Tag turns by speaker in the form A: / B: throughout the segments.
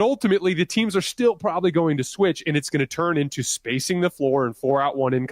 A: ultimately, the teams are still probably going to switch, and it's going to turn into spacing the floor and 4-out-1 in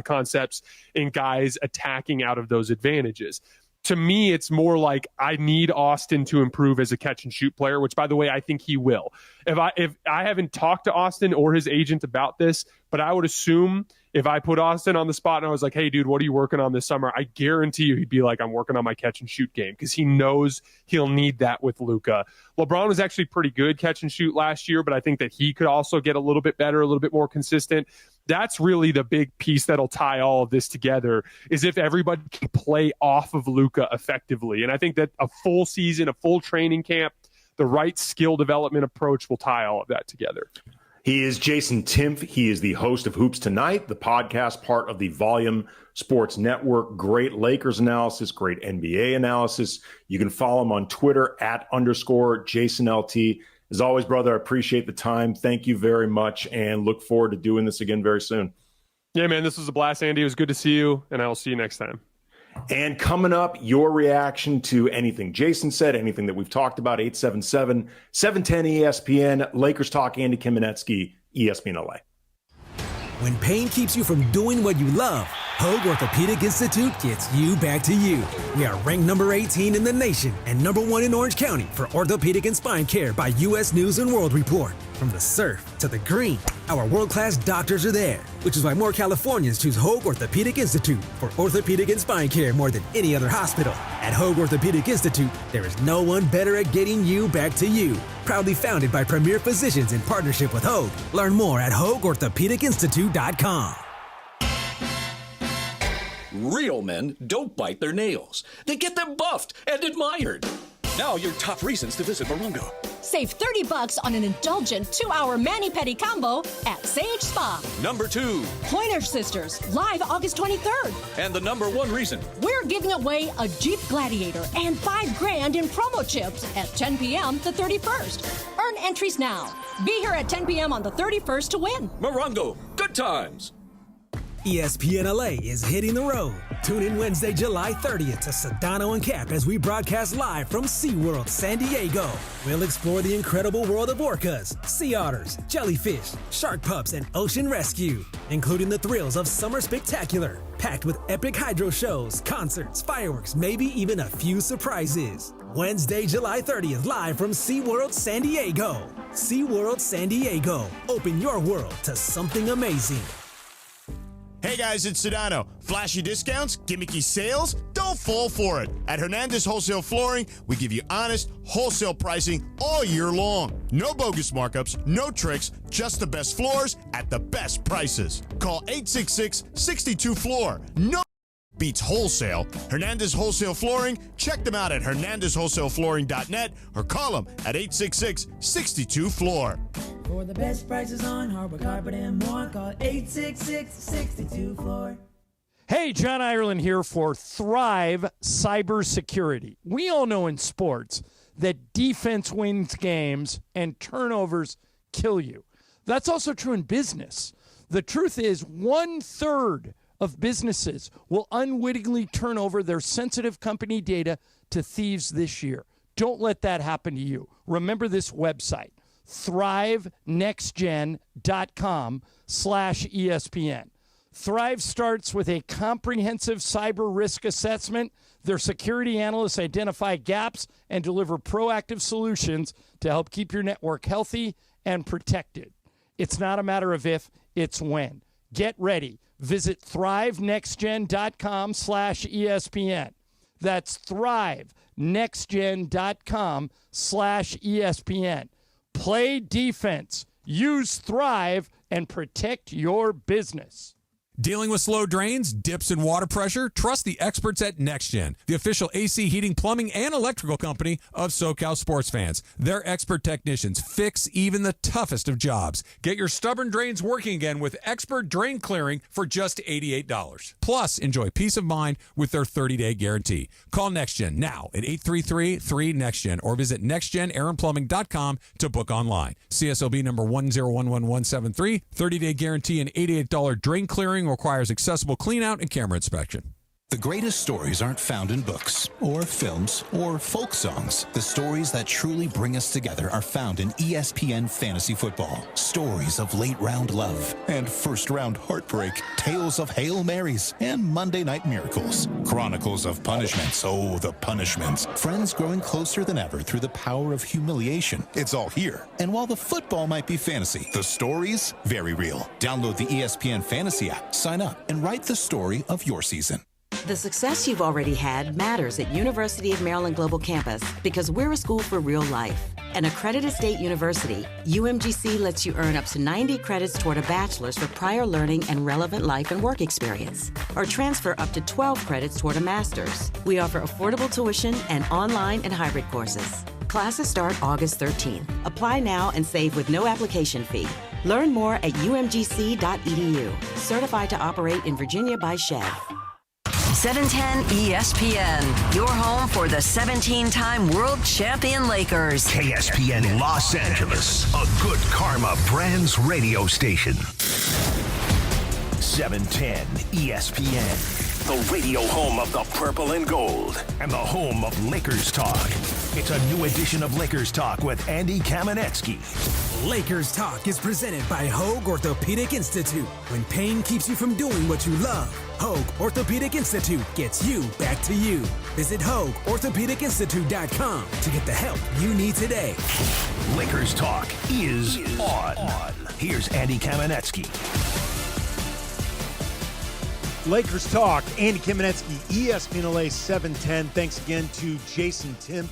A: concepts and guys attacking out of those advantages. To me, it's more like I need Austin to improve as a catch-and-shoot player, which, by the way, I think he will. If I haven't talked to Austin or his agent about this, but I would assume if I put Austin on the spot and I was like, hey, dude, what are you working on this summer? I guarantee you he'd be like, I'm working on my catch-and-shoot game, because he knows he'll need that with Luka. LeBron was actually pretty good catch-and-shoot last year, but I think that he could also get a little bit better, a little bit more consistent. That's really the big piece that'll tie all of this together, is if everybody can play off of Luka effectively. And I think that a full season, a full training camp, the right skill development approach will tie all of that together.
B: He is Jason Timpf. He is the host of Hoops Tonight, the podcast part of the Volume Sports Network. Great Lakers analysis, great NBA analysis. You can follow him on Twitter @_JasonLT. As always, brother, I appreciate the time. Thank you very much, and look forward to doing this again very soon.
A: Yeah, man, this was a blast, Andy. It was good to see you, and I will see you next time.
B: And coming up, your reaction to anything Jason said, anything that we've talked about, 877-710 ESPN, Lakers Talk, Andy Kamenetsky, ESPN LA.
C: When pain keeps you from doing what you love, Hoag Orthopedic Institute gets you back to you. We are ranked number 18 in the nation and number 1 in Orange County for orthopedic and spine care by U.S. News & World Report. From the surf to the green, our world-class doctors are there, which is why more Californians choose Hoag Orthopedic Institute for orthopedic and spine care more than any other hospital. At Hoag Orthopedic Institute, there is no one better at getting you back to you. Proudly founded by premier physicians in partnership with Hoag. Learn more at HoagOrthopedicInstitute.com.
D: Real men don't bite their nails. They get them buffed and admired. Now your top reasons to visit Morongo.
E: Save $30 on an indulgent 2-hour mani-pedi combo at Sage Spa.
D: Number 2.
E: Pointer Sisters, live August 23rd.
D: And the number 1 reason.
E: We're giving away a Jeep Gladiator and $5,000 in promo chips at 10 p.m. the 31st. Earn entries now. Be here at 10 p.m. on the 31st to win.
D: Morongo, good times.
C: ESPN LA is hitting the road. Tune in Wednesday, July 30th to Sedano and Cap as we broadcast live from SeaWorld San Diego. We'll explore the incredible world of orcas, sea otters, jellyfish, shark pups, and ocean rescue, including the thrills of Summer Spectacular, packed with epic hydro shows, concerts, fireworks, maybe even a few surprises. Wednesday, July 30th, live from SeaWorld San Diego. SeaWorld San Diego. Open your world to something amazing.
F: Hey guys, it's Sedano. Flashy discounts, gimmicky sales? Don't fall for it. At Hernandez Wholesale Flooring, we give you honest, wholesale pricing all year long. No bogus markups, no tricks, just the best floors at the best prices. Call 866-62-FLOOR. No beats wholesale. Hernandez Wholesale Flooring, check them out at hernandezwholesaleflooring.net or call them at 866-62-FLOOR.
G: For the best prices on hardwood carpet and more, call 866-62-FLOOR.
H: Hey, John Ireland here for Thrive Cybersecurity. We all know in sports that defense wins games and turnovers kill you. That's also true in business. The truth is 1/3 of businesses will unwittingly turn over their sensitive company data to thieves this year. Don't let that happen to you. Remember this website, thrivenextgen.com/ESPN. Thrive starts with a comprehensive cyber risk assessment. Their security analysts identify gaps and deliver proactive solutions to help keep your network healthy and protected. It's not a matter of if, it's when. Get ready. Visit thrivenextgen.com/ESPN. That's thrivenextgen.com/ESPN. Play defense, use Thrive, and protect your business.
I: Dealing with slow drains, dips in water pressure? Trust the experts at NextGen, the official AC, heating, plumbing, and electrical company of SoCal sports fans. Their expert technicians fix even the toughest of jobs. Get your stubborn drains working again with expert drain clearing for just $88. Plus, enjoy peace of mind with their 30-day guarantee. Call NextGen now at 833-3-NEXTGen or visit nextgenairandplumbing.com to book online. CSLB number 1011173, 30-day guarantee and $88 drain clearing requires accessible clean out and camera inspection.
J: The greatest stories aren't found in books or films or folk songs. The stories that truly bring us together are found in ESPN Fantasy Football. Stories of late-round love and first-round heartbreak. Tales of Hail Marys and Monday Night Miracles. Chronicles of punishments. Oh, the punishments. Friends growing closer than ever through the power of humiliation. It's all here. And while the football might be fantasy, the stories, very real. Download the ESPN Fantasy app, sign up, and write the story of your season.
K: The success you've already had matters at University of Maryland Global Campus because we're a school for real life. An accredited state university, UMGC lets you earn up to 90 credits toward a bachelor's for prior learning and relevant life and work experience, or transfer up to 12 credits toward a master's. We offer affordable tuition and online and hybrid courses. Classes start August 13th. Apply now and save with no application fee. Learn more at umgc.edu. Certified to operate in Virginia by Chev.
L: 710 ESPN, your home for the 17-time world champion Lakers.
M: KSPN Los Angeles, a good karma brands radio station. 710 ESPN, the radio home of the purple and gold, and the home of Lakers Talk. It's a new edition of Lakers Talk with Andy Kamenetsky.
C: Lakers Talk is presented by Hoag Orthopedic Institute. When pain keeps you from doing what you love, Hoag Orthopedic Institute gets you back to you. Visit HoagOrthopedicInstitute.com to get the help you need today.
M: Lakers Talk is on. Here's Andy Kamenetsky.
N: Lakers Talk, Andy Kamenetsky, ESPN LA 710. Thanks again to Jason Timpf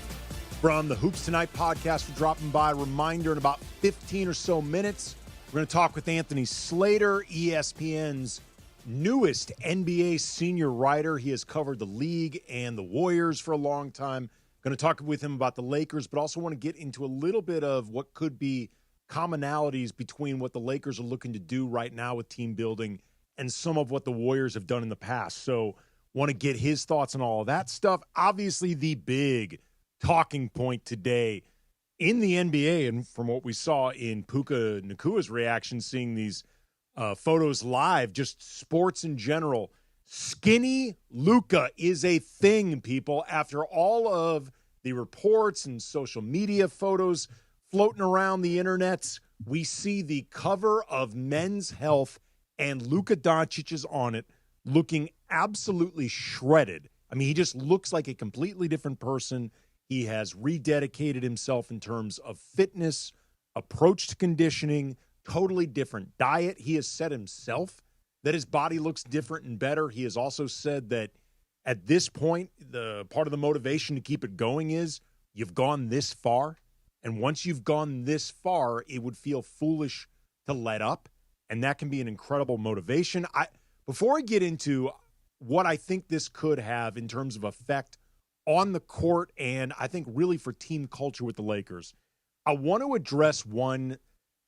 N: from the Hoops Tonight podcast for dropping by. Reminder, in about 15 or so minutes, we're going to talk with Anthony Slater, ESPN's newest NBA senior writer. He has covered the league and the Warriors for a long time. Going to talk with him about the Lakers, but also want to get into a little bit of what could be commonalities between what the Lakers are looking to do right now with team building and some of what the Warriors have done in the past. So want to get his thoughts on all of that stuff. Obviously, the big talking point today in the NBA, and from what we saw in Puka Nakua's reaction, seeing these photos live, just sports in general, skinny Luka is a thing, people. After all of the reports and social media photos floating around the internets, we see the cover of Men's Health, and Luka Doncic is on it, looking absolutely shredded. I mean, he just looks like a completely different person. He has rededicated himself in terms of fitness, approach to conditioning, totally different diet. He has said himself that his body looks different and better. He has also said that at this point, the part of the motivation to keep it going is you've gone this far. And once you've gone this far, it would feel foolish to let up. And that can be an incredible motivation. Before I get into what I think this could have in terms of effect on the court and I think really for team culture with the Lakers, I want to address one, I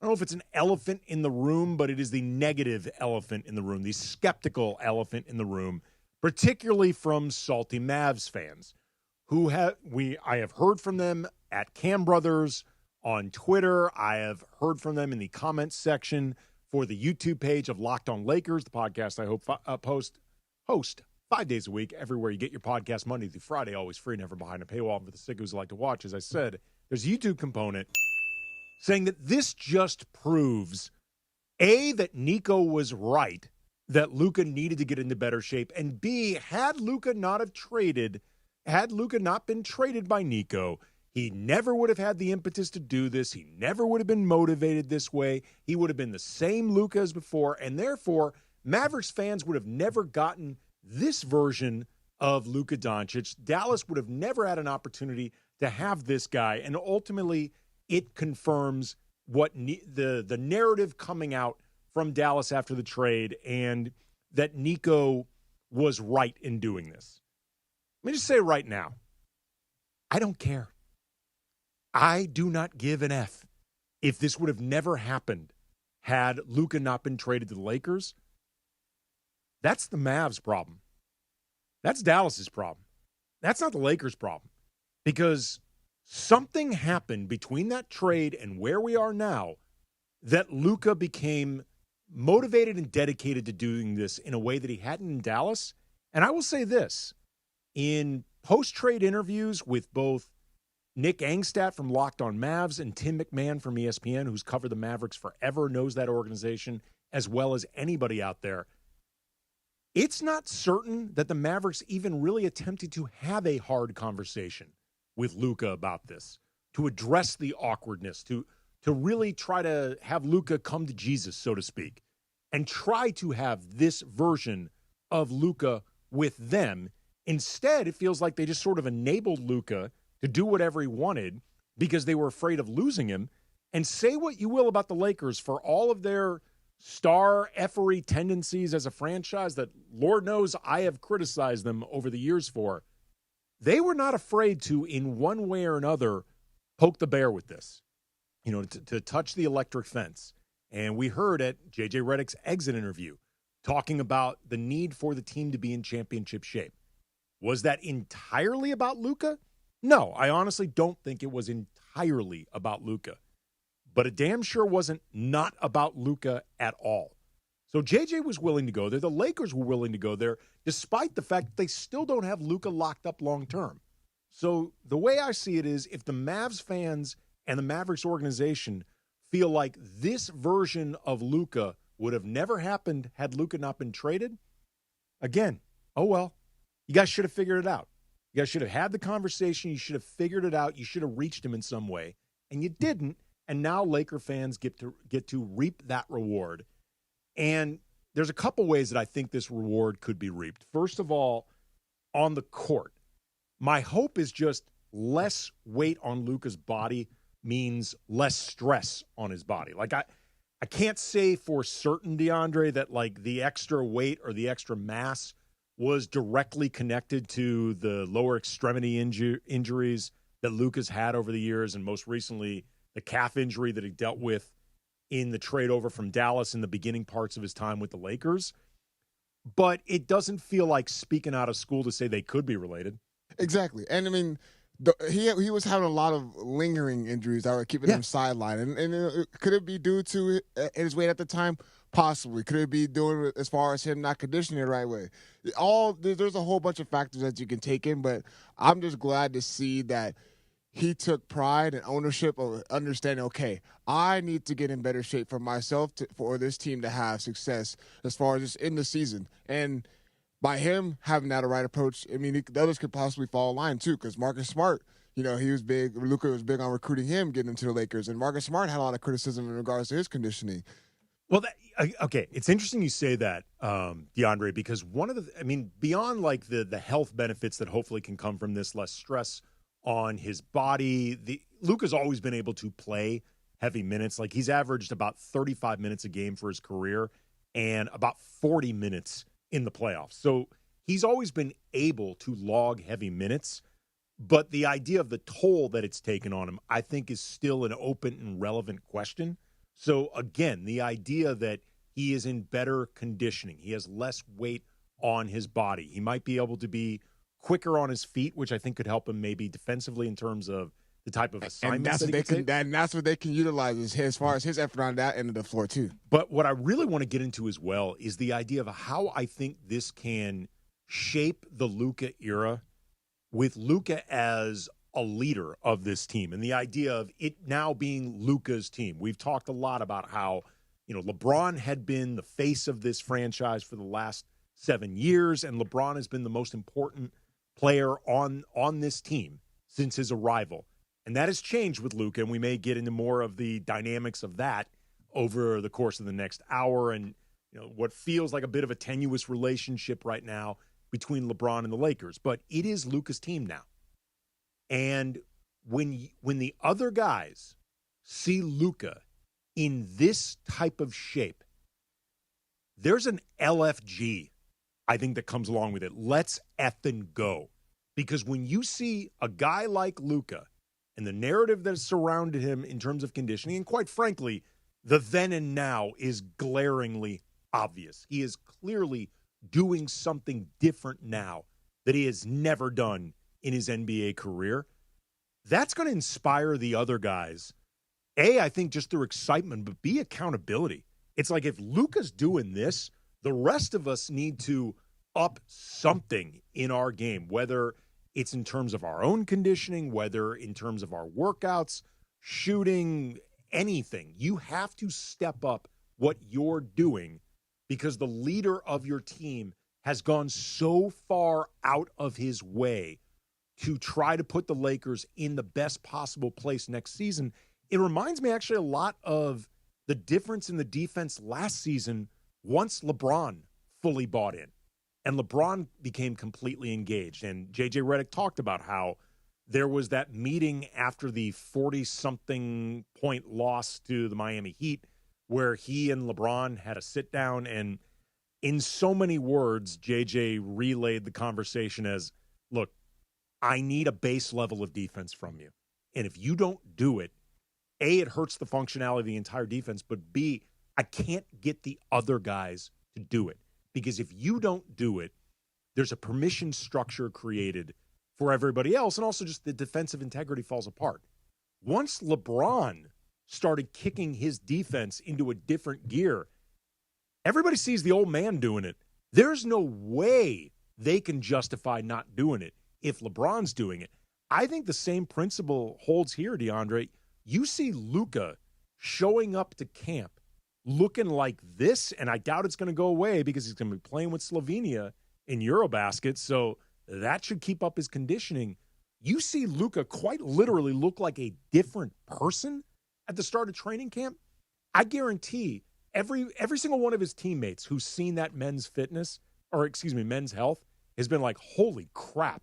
N: don't know if it's an elephant in the room, but it is the negative elephant in the room, the skeptical elephant in the room, particularly from salty Mavs fans who I have heard from them at Cam Brothers on Twitter. I have heard from them in the comments section for the YouTube page of Locked On Lakers, the podcast I hope host 5 days a week, everywhere you get your podcast, Monday through Friday, always free, never behind a paywall for the sickos who like to watch. As I said, there's a YouTube component saying that this just proves, A, that Nico was right, that Luka needed to get into better shape, and B, had Luka not been traded by Nico, he never would have had the impetus to do this. He never would have been motivated this way. He would have been the same Luka as before, and therefore, Mavericks fans would have never gotten this version of Luka Doncic. Dallas would have never had an opportunity to have this guy, and ultimately, it confirms what the narrative coming out from Dallas after the trade, and that Nico was right in doing this. Let me just say right now, I don't care. I do not give an F if this would have never happened had Luka not been traded to the Lakers. That's the Mavs' problem. That's Dallas's problem. That's not the Lakers' problem. Because something happened between that trade and where we are now that Luka became motivated and dedicated to doing this in a way that he hadn't in Dallas. And I will say this, in post-trade interviews with both Nick Angstadt from Locked On Mavs and Tim McMahon from ESPN, who's covered the Mavericks forever, knows that organization as well as anybody out there, it's not certain that the Mavericks even really attempted to have a hard conversation with Luka about this, to address the awkwardness, to really try to have Luka come to Jesus, so to speak, and try to have this version of Luka with them. Instead, it feels like they just sort of enabled Luka to do whatever he wanted because they were afraid of losing him. And say what you will about the Lakers, for all of their star effery tendencies as a franchise that Lord knows I have criticized them over the years for, they were not afraid to, in one way or another, poke the bear with this, to touch the electric fence. And we heard at J.J. Redick's exit interview talking about the need for the team to be in championship shape. Was that entirely about Luka? No, I honestly don't think it was entirely about Luka. But it damn sure wasn't not about Luka at all. So JJ was willing to go there. The Lakers were willing to go there, despite the fact that they still don't have Luka locked up long term. So the way I see it is, if the Mavs fans and the Mavericks organization feel like this version of Luka would have never happened had Luka not been traded, again, oh well, you guys should have figured it out. You guys should have had the conversation. You should have figured it out. You should have reached him in some way, and you didn't. And now Laker fans get to reap that reward. And there's a couple ways that I think this reward could be reaped. First of all, on the court, my hope is just less weight on Luka's body means less stress on his body. Like, I can't say for certain, DeAndre, that like the extra weight or the extra mass was directly connected to the lower extremity injuries that Luka's had over the years, and most recently the calf injury that he dealt with in the trade over from Dallas in the beginning parts of his time with the Lakers. But it doesn't feel like speaking out of school to say they could be related.
O: Exactly. And I mean, he was having a lot of lingering injuries that were keeping him sidelined. And could it be due to his weight at the time? Possibly. Could it be doing as far as him not conditioning the right way? There's a whole bunch of factors that you can take in, but I'm just glad to see that he took pride and ownership of understanding, okay, I need to get in better shape for myself for this team to have success as far as just in the season. And by him having that right approach, I mean, the others could possibly fall in line too, because Marcus Smart, he was big. Luka was big on recruiting him, getting him to the Lakers. And Marcus Smart had a lot of criticism in regards to his conditioning.
N: Well, okay, it's interesting you say that, DeAndre, because beyond like the health benefits that hopefully can come from this, less stress on his body, Luka's always been able to play heavy minutes. Like, he's averaged about 35 minutes a game for his career and about 40 minutes in the playoffs. So he's always been able to log heavy minutes. But the idea of the toll that it's taken on him, I think, is still an open and relevant question. So, again, the idea that he is in better conditioning, he has less weight on his body, he might be able to be quicker on his feet, which I think could help him maybe defensively in terms of the type of assignments
O: and that's what they can utilize as far as his effort on that end of the floor too.
N: But what I really want to get into as well is the idea of how I think this can shape the Luka era, with Luka as a leader of this team, and the idea of it now being Luka's team. We've talked a lot about how, LeBron had been the face of this franchise for the last 7 years, and LeBron has been the most important player on this team since his arrival. And that has changed with Luka, and we may get into more of the dynamics of that over the course of the next hour, and what feels like a bit of a tenuous relationship right now between LeBron and the Lakers. But it is Luka's team now. And when the other guys see Luka in this type of shape, there's an LFG, I think, that comes along with it. Let's effing go. Because when you see a guy like Luka and the narrative that has surrounded him in terms of conditioning, and quite frankly, the then and now is glaringly obvious. He is clearly doing something different now that he has never done in his NBA career. That's going to inspire the other guys. A, I think just through excitement, but B, accountability. It's like if Luka's doing this, the rest of us need to up something in our game, whether it's in terms of our own conditioning, whether in terms of our workouts, shooting, anything. You have to step up what you're doing because the leader of your team has gone so far out of his way to try to put the Lakers in the best possible place next season. It reminds me actually a lot of the difference in the defense last season once LeBron fully bought in and LeBron became completely engaged. And JJ Redick talked about how there was that meeting after the 40-something point loss to the Miami Heat where he and LeBron had a sit down, and in so many words, JJ relayed the conversation as, look, I need a base level of defense from you. And if you don't do it, A, it hurts the functionality of the entire defense, but B, I can't get the other guys to do it. Because if you don't do it, there's a permission structure created for everybody else, and also just the defensive integrity falls apart. Once LeBron started kicking his defense into a different gear, everybody sees the old man doing it. There's no way they can justify not doing it if LeBron's doing it. I think the same principle holds here, DeAndre. You see Luka showing up to camp looking like this, and I doubt it's going to go away because he's going to be playing with Slovenia in Eurobasket, so that should keep up his conditioning. You see Luka quite literally look like a different person at the start of training camp. I guarantee every single one of his teammates who's seen that men's health has been like, holy crap,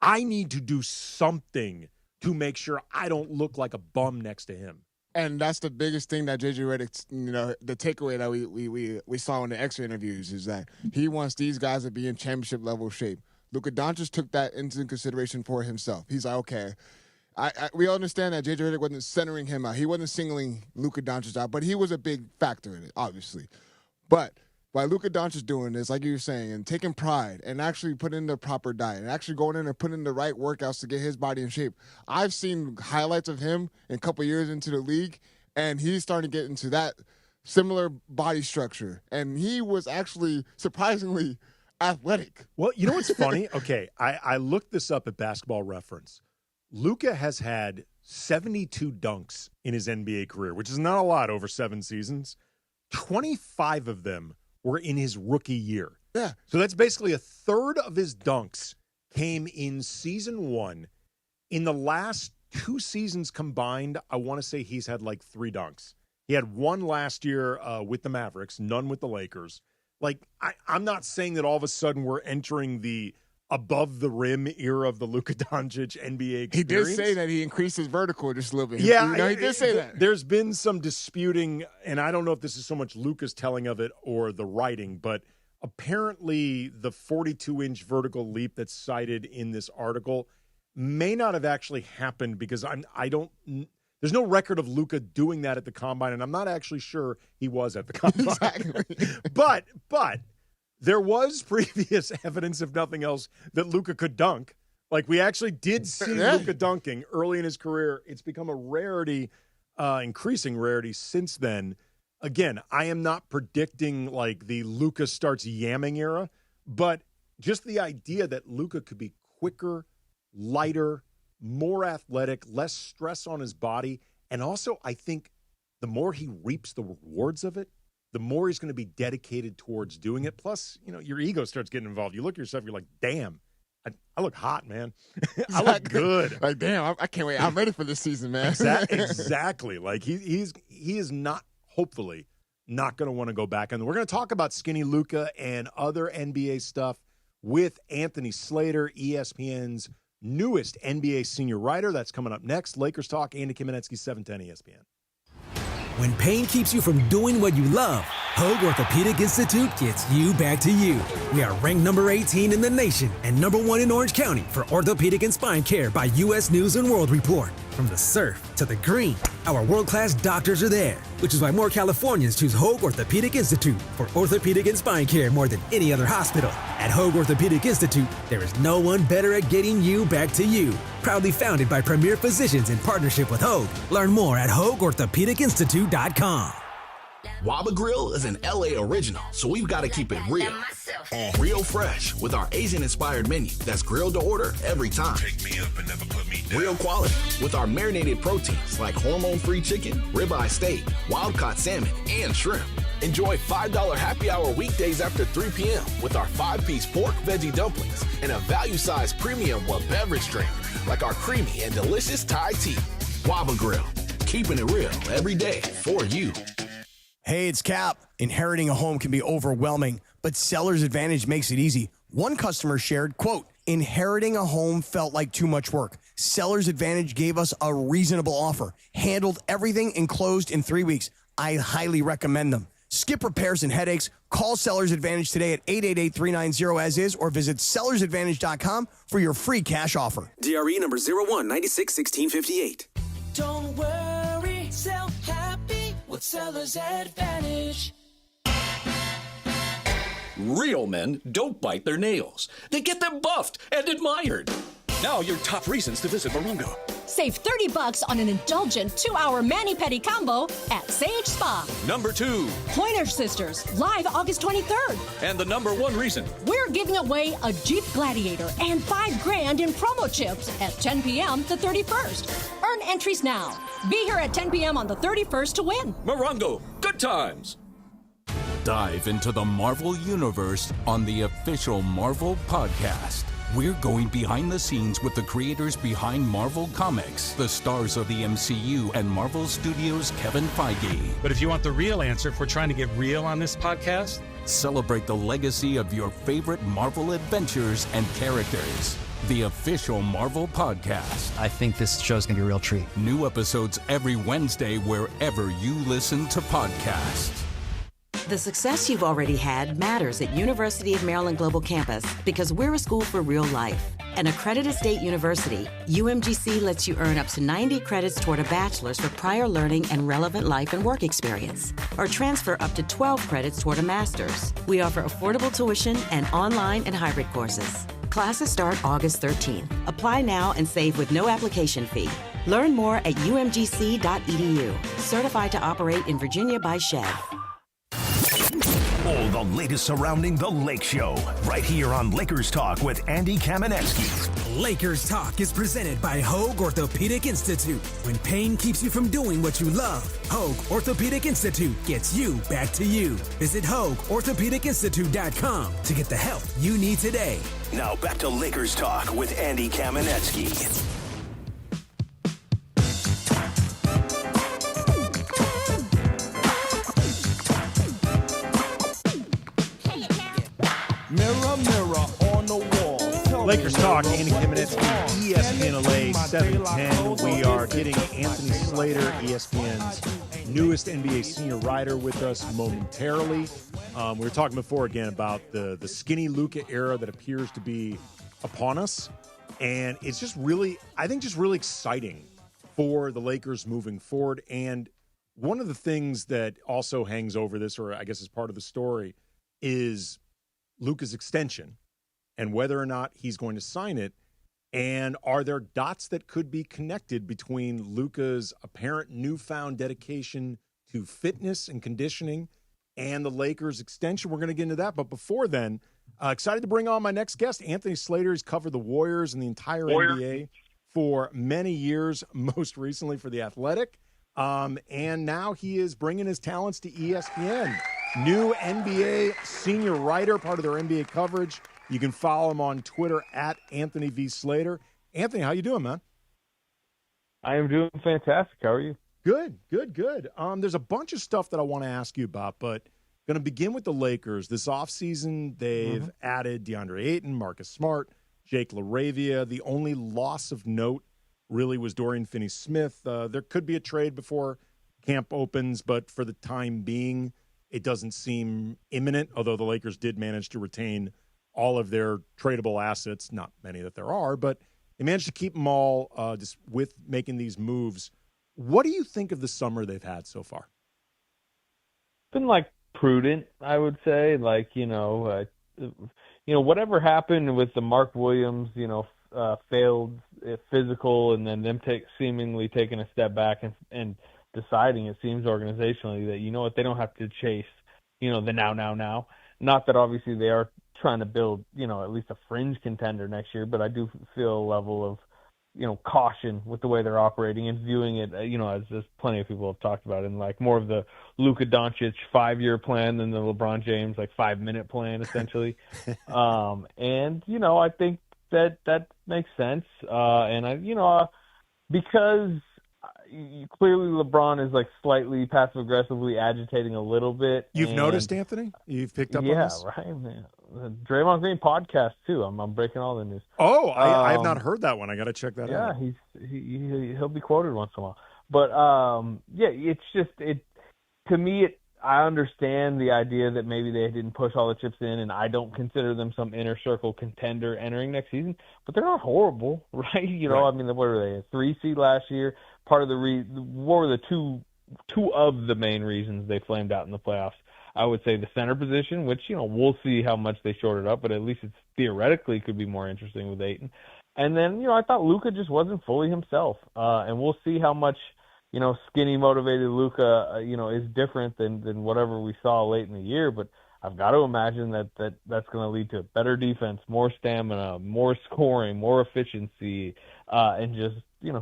N: I need to do something to make sure I don't look like a bum next to him.
O: And that's the biggest thing that JJ Redick, the takeaway that we saw in the extra interviews is that he wants these guys to be in championship level shape. Luka Doncic took that into consideration for himself. He's like, okay, we understand that JJ Redick wasn't centering him out. He wasn't singling Luka Doncic out, but he was a big factor in it, obviously. But by Luka Doncic doing this, like you were saying, and taking pride and actually putting in the proper diet and actually going in and putting in the right workouts to get his body in shape. I've seen highlights of him a couple years into the league, and he's starting to get into that similar body structure. And he was actually surprisingly athletic.
N: Well, you know what's funny? Okay, I looked this up at Basketball Reference. Luka has had 72 dunks in his NBA career, which is not a lot over 7 seasons. 25 of them were in his rookie year.
O: Yeah.
N: So that's basically a third of his dunks came in season 1. In the last 2 seasons combined, I want to say he's had like 3 dunks. He had 1 last year with the Mavericks, none with the Lakers. Like, I'm not saying that all of a sudden we're entering the above the rim era of the Luka Doncic NBA experience.
O: He did say that he increased his vertical just a little bit.
N: Yeah,
O: he did say that.
N: There's been some disputing, and I don't know if this is so much Luka's telling of it or the writing, but apparently the 42-inch vertical leap that's cited in this article may not have actually happened because there's no record of Luka doing that at the Combine, and I'm not actually sure he was at the Combine.
O: Exactly.
N: But there was previous evidence, if nothing else, that Luka could dunk. Like, we actually did see Luka dunking early in his career. It's become a rarity, increasing rarity since then. Again, I am not predicting, like, the Luka starts yamming era, but just the idea that Luka could be quicker, lighter, more athletic, less stress on his body, and also I think the more he reaps the rewards of it, the more he's going to be dedicated towards doing it. Plus, your ego starts getting involved. You look at yourself, you're like, damn, I look hot, man. I look good.
O: Like, damn, I can't wait. I'm ready for this season, man.
N: Exactly. Like, he is not, hopefully, not going to want to go back. And we're going to talk about skinny Luka and other NBA stuff with Anthony Slater, ESPN's newest NBA senior writer. That's coming up next. Lakers Talk, Andy Kamenetsky, 710 ESPN.
C: When pain keeps you from doing what you love, Hoag Orthopedic Institute gets you back to you. We are ranked number 18 in the nation and number 1 in Orange County for orthopedic and spine care by U.S. News & World Report. From the surf to the green, our world-class doctors are there, which is why more Californians choose Hoag Orthopedic Institute for orthopedic and spine care more than any other hospital. At Hoag Orthopedic Institute, there is no one better at getting you back to you. Proudly founded by premier physicians in partnership with Hoag. Learn more at HoagOrthopedicInstitute.com.
P: Waba Grill is an LA original, so we've got to keep it real. Real fresh with our Asian-inspired menu that's grilled to order every time.
M: Take me up and never put me down.
P: Real quality with our marinated proteins like hormone-free chicken, ribeye steak, wild-caught salmon, and shrimp. Enjoy $5 happy hour weekdays after 3 p.m. with our 5-piece pork veggie dumplings and a value-sized premium beverage drink like our creamy and delicious Thai tea. Waba Grill, keeping it real every day for you.
Q: Hey, it's Cap. Inheriting a home can be overwhelming, but Seller's Advantage makes it easy. One customer shared, quote, inheriting a home felt like too much work. Seller's Advantage gave us a reasonable offer, handled everything, and closed in 3 weeks. I highly recommend them. Skip repairs and headaches. Call Seller's Advantage today at 888-390-AS-IS or visit sellersadvantage.com for your free cash offer.
R: DRE number 01961658.
G: Don't worry, sell happy with Seller's Advantage.
D: Real men don't bite their nails. They get them buffed and admired. Now your top reasons to visit Morongo.
E: Save $30 on an indulgent 2-hour mani-pedi combo at Sage Spa.
D: Number 2.
E: Pointer Sisters, live August 23rd.
D: And the number 1 reason.
E: We're giving away a Jeep Gladiator and $5,000 in promo chips at 10 p.m. the 31st. Earn entries now. Be here at 10 p.m. on the 31st to win.
D: Morongo, good times.
S: Dive into the Marvel Universe on the official Marvel Podcast. We're going behind the scenes with the creators behind Marvel Comics, the stars of the MCU, and Marvel Studios' Kevin Feige.
T: But if you want the real answer, if we're trying to get real on this podcast,
S: celebrate the legacy of your favorite Marvel adventures and characters. The official Marvel Podcast.
U: I think this show's going to be a real treat.
S: New episodes every Wednesday wherever you listen to podcasts.
K: The success you've already had matters at University of Maryland Global Campus because we're a school for real life. An accredited state university, UMGC lets you earn up to 90 credits toward a bachelor's for prior learning and relevant life and work experience, or transfer up to 12 credits toward a master's. We offer affordable tuition and online and hybrid courses. Classes start August 13th. Apply now and save with no application fee. Learn more at umgc.edu. Certified to operate in Virginia by Chev.
M: All the latest surrounding the Lake Show, right here on Lakers Talk with Andy Kamenetsky.
C: Lakers Talk is presented by Hoag Orthopedic Institute. When pain keeps you from doing what you love, Hoag Orthopedic Institute gets you back to you. Visit HoagOrthopedicInstitute.com to get the help you need today.
M: Now back to Lakers Talk with Andy Kamenetsky.
N: Mirror, mirror on the wall. Lakers Talk, Andy Kamenetsky, ESPN LA 710. We are getting Anthony Slater, ESPN's newest NBA senior writer, with us momentarily. We were talking before again about the skinny Luka era that appears to be upon us. And it's just really, I think, just really exciting for the Lakers moving forward. And one of the things that also hangs over this, or I guess is part of the story, is Luka's extension and whether or not he's going to sign it. And are there dots that could be connected between Luka's apparent newfound dedication to fitness and conditioning and the Lakers extension? We're going to get into that. But before then, excited to bring on my next guest, Anthony Slater. He's covered the Warriors and the entire NBA for many years, most recently for The Athletic. And now he is bringing his talents to ESPN. New NBA senior writer, part of their NBA coverage. You can follow him on Twitter at Anthony V. Slater. Anthony, how you doing, man?
V: I am doing fantastic. How are you?
N: Good. There's a bunch of stuff that I want to ask you about, but going to begin with the Lakers. This offseason, they've added DeAndre Ayton, Marcus Smart, Jake LaRavia. The only loss of note really was Dorian Finney-Smith. There could be a trade before camp opens, but for the time being, it doesn't seem imminent, although the Lakers did manage to retain all of their tradable assets, not many that there are, but they managed to keep them all just with making these moves. What do you think of the summer they've had so far?
V: Been prudent, I would say. Whatever happened with the Mark Williams, failed physical, and then them seemingly taking a step back and deciding, it seems organizationally, that, you know what, they don't have to chase, the now. Not that obviously they are trying to build, at least a fringe contender next year, but I do feel a level of, caution with the way they're operating and viewing it, as plenty of people have talked about, in like more of the Luka Doncic 5-year plan than the LeBron James 5-minute plan, essentially. And I think that makes sense. And because clearly LeBron is slightly passive aggressively agitating a little bit.
N: You've noticed, Anthony? You've picked up on this?
V: Yeah, right, man. The Draymond Green podcast too. I'm breaking all the news.
N: Oh, I have not heard that one. I got to check that out.
V: Yeah, he'll be quoted once in a while. But it's just to me. I understand the idea that maybe they didn't push all the chips in, and I don't consider them some inner circle contender entering next season. But they're not horrible, right?
N: Right.
V: I mean, what were they, a 3 seed last year? Part of what were the two of the main reasons they flamed out in the playoffs? I would say the center position, which we'll see how much they shorted up, but at least it's theoretically could be more interesting with Ayton. And then I thought Luka just wasn't fully himself, and we'll see how much. Skinny motivated Luca, is different than whatever we saw late in the year. But I've got to imagine that's going to lead to better defense, more stamina, more scoring, more efficiency, and just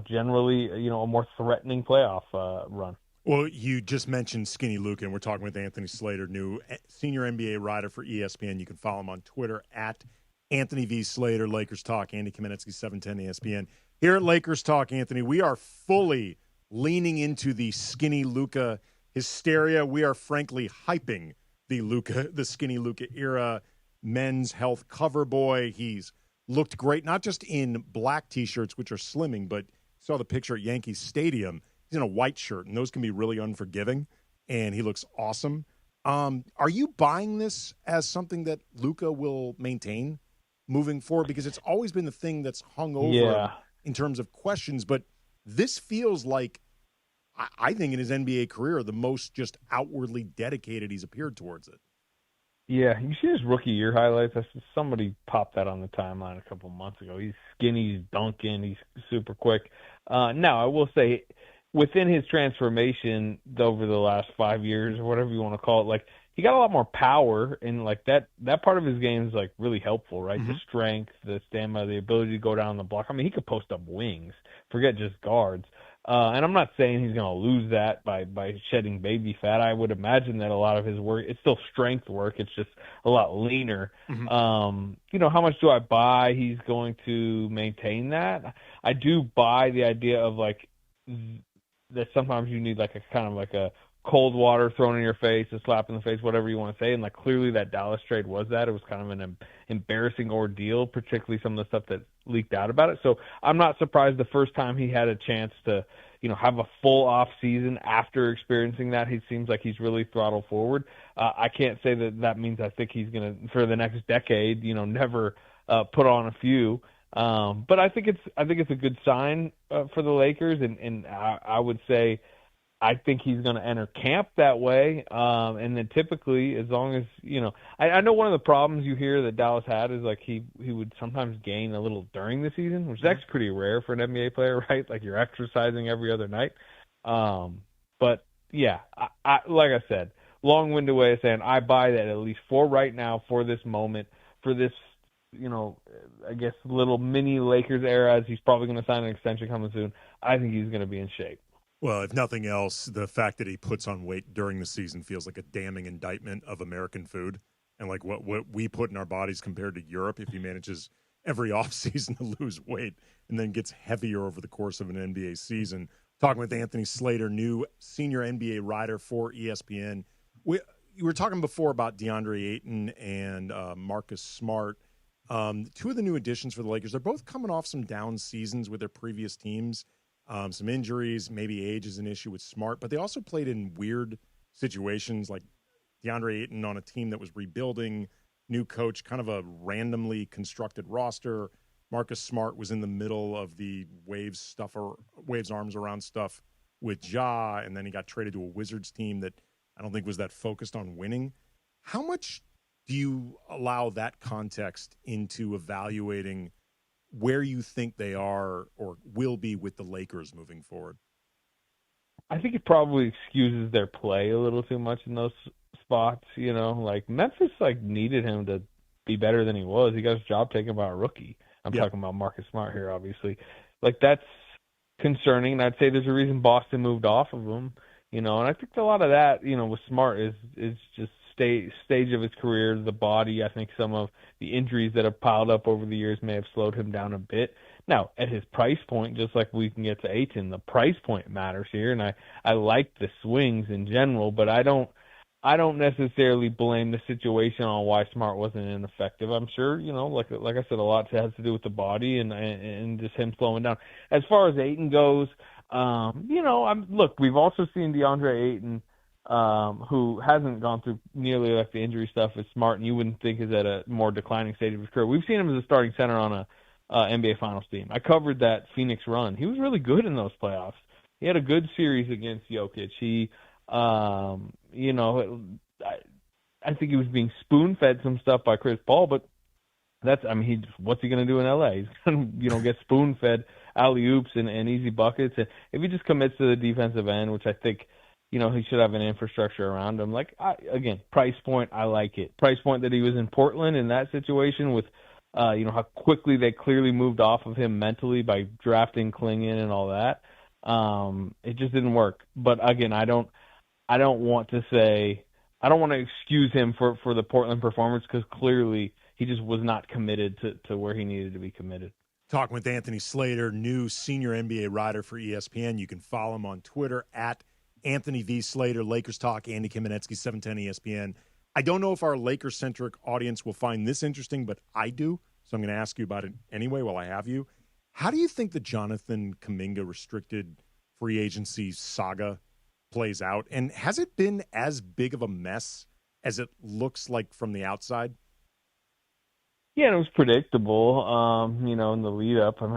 V: generally a more threatening playoff run.
N: Well, you just mentioned Skinny Luka, and we're talking with Anthony Slater, new senior NBA writer for ESPN. You can follow him on Twitter at Anthony V. Slater, Lakers Talk, Andy Kamenetsky, 710 ESPN. Here at Lakers Talk, Anthony, we are fully leaning into the Skinny Luka hysteria. We are frankly hyping the Skinny Luka era, men's health cover boy. He's looked great, not just in black T-shirts, which are slimming, but saw the picture at Yankee Stadium. He's in a white shirt, and those can be really unforgiving, and he looks awesome. Are you buying this as something that Luka will maintain moving forward? Because it's always been the thing that's hung over him in terms of questions, but this feels like, I think, in his NBA career, the most just outwardly dedicated he's appeared towards it.
V: Yeah, you see his rookie year highlights. Somebody popped that on the timeline a couple months ago. He's skinny, he's dunking, he's super quick. Now, I will say, within his transformation over the last 5 years, or whatever you want to call it, he got a lot more power, and that part of his game is really helpful, right? Mm-hmm. The strength, the stamina, the ability to go down the block. I mean, he could post up wings. Forget just guards. And I'm not saying he's going to lose that by shedding baby fat. I would imagine that a lot of his work, it's still strength work. It's just a lot leaner. Mm-hmm. How much do I buy he's going to maintain that? I do buy the idea of that sometimes you need a kind of a cold water thrown in your face, a slap in the face, whatever you want to say. And clearly that Dallas trade was that. It was kind of an embarrassing ordeal, particularly some of the stuff that leaked out about it. So I'm not surprised the first time he had a chance to, have a full off season after experiencing that, he seems like he's really throttled forward. I can't say that means I think he's going to, for the next decade, never put on a few. But I think it's a good sign for the Lakers. And I would say, I think he's going to enter camp that way. And then typically, as long as, I know one of the problems you hear that Dallas had is he would sometimes gain a little during the season, which is actually pretty rare for an NBA player, right? You're exercising every other night. But yeah, I like I said, long-winded way of saying I buy that at least for right now, for this moment, for this, I guess little mini Lakers era, as he's probably going to sign an extension coming soon. I think he's going to be in shape.
N: Well, if nothing else, the fact that he puts on weight during the season feels like a damning indictment of American food and what we put in our bodies compared to Europe. If he manages every offseason to lose weight and then gets heavier over the course of an NBA season. Talking with Anthony Slater, new senior NBA writer for ESPN. You were talking before about DeAndre Ayton and Marcus Smart. Two of the new additions for the Lakers. They're both coming off some down seasons with their previous teams. Some injuries, maybe age is an issue with Smart, but they also played in weird situations like DeAndre Ayton on a team that was rebuilding, new coach, kind of a randomly constructed roster. Marcus Smart was in the middle of the Waves arms around stuff with Ja, and then he got traded to a Wizards team that I don't think was that focused on winning. How much do you allow that context into evaluating where you think they are or will be with the Lakers moving forward?
V: I think it probably excuses their play a little too much in those spots. Like Memphis needed him to be better than he was. He got his job taken by a rookie. I'm talking about Marcus Smart here, obviously. That's concerning. And I'd say there's a reason Boston moved off of him. And I think a lot of that, with Smart is just stage of his career, the body. I think some of the injuries that have piled up over the years may have slowed him down a bit. Now, at his price point, just like we can get to Ayton, the price point matters here, and I like the swings in general, but I don't necessarily blame the situation on why Smart wasn't ineffective. I'm sure, like I said, a lot has to do with the body and just him slowing down. As far as Ayton goes, look, we've also seen DeAndre Ayton, who hasn't gone through nearly like the injury stuff as Smart, and you wouldn't think is at a more declining stage of his career. We've seen him as a starting center on a NBA Finals team. I covered that Phoenix run. He was really good in those playoffs. He had a good series against Jokic. He, I think he was being spoon-fed some stuff by Chris Paul, but what's he going to do in LA? He's going to, get spoon-fed alley-oops and easy buckets. And if he just commits to the defensive end, which I think, he should have an infrastructure around him. Again, price point, I like it. Price point that he was in Portland in that situation with, how quickly they clearly moved off of him mentally by drafting Klingon and all that. It just didn't work. But again, I don't want to excuse him for the Portland performance, because clearly he just was not committed to where he needed to be committed.
N: Talking with Anthony Slater, new senior NBA writer for ESPN. You can follow him on Twitter at Anthony V. Slater, Lakers Talk, Andy Kamenetsky, 710 ESPN. I don't know if our Lakers-centric audience will find this interesting, but I do, so I'm going to ask you about it anyway while I have you. How do you think the Jonathan Kaminga restricted free agency saga plays out? And has it been as big of a mess as it looks like from the outside?
V: Yeah, it was predictable, in the lead-up. I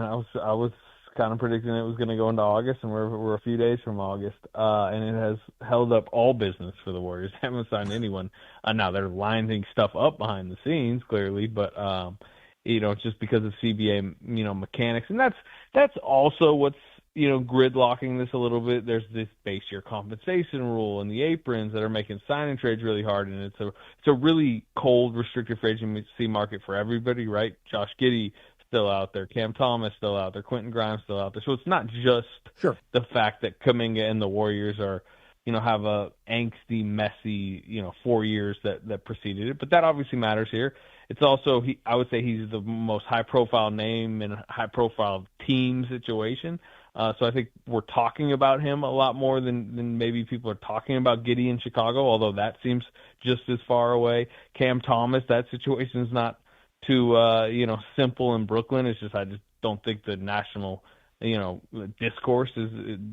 V: was kind of predicting it was going to go into August, and we're a few days from August, and it has held up all business for the Warriors. They haven't signed anyone. Now they're lining stuff up behind the scenes, clearly, but it's just because of CBA, mechanics, and that's also what's gridlocking this a little bit. There's this base year compensation rule and the aprons that are making signing trades really hard, and it's a really cold, restricted free agency market for everybody, right? Josh Giddey still out there, Cam Thomas still out there, Quentin Grimes still out there. So it's not just the fact that Kaminga and the Warriors are, have a angsty, messy, 4 years that preceded it, but that obviously matters here. It's also, I would say he's the most high-profile name in a high-profile team situation. So I think we're talking about him a lot more than maybe people are talking about Giddey in Chicago, although that seems just as far away. Cam Thomas, that situation is not too, simple in Brooklyn. It's just I just don't think the national, discourse is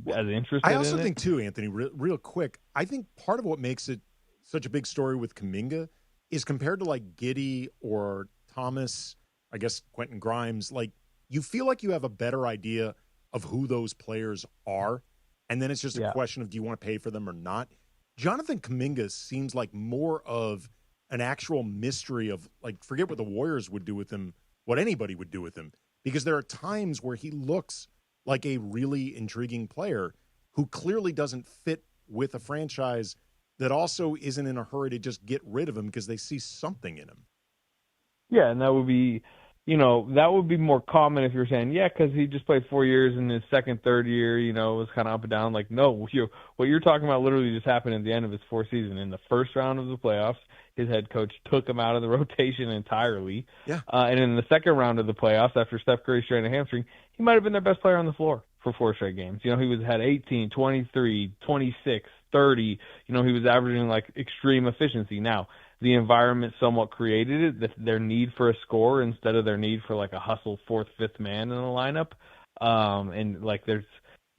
V: as interested in it.
N: I also think, too, Anthony, real quick, I think part of what makes it such a big story with Kaminga is compared to, Giddey or Thomas, I guess Quentin Grimes, you feel like you have a better idea of who those players are, and then it's just a question of do you want to pay for them or not. Jonathan Kaminga seems like more of an actual mystery of, forget what the Warriors would do with him, what anybody would do with him, because there are times where he looks like a really intriguing player who clearly doesn't fit with a franchise that also isn't in a hurry to just get rid of him because they see something in him.
V: Yeah, and that would be more common if you're saying, because he just played 4 years in his second, third year, it was kind of up and down. No, what you're talking about literally just happened at the end of his fourth season. In the first round of the playoffs, his head coach took him out of the rotation entirely. Yeah. And in the second round of the playoffs, after Steph Curry strained a hamstring, he might have been their best player on the floor for 4 straight games. He had 18, 23, 26, 30. He was averaging extreme efficiency. Now, the environment somewhat created it, their need for a score instead of their need for a hustle fourth, fifth man in the lineup. And there's,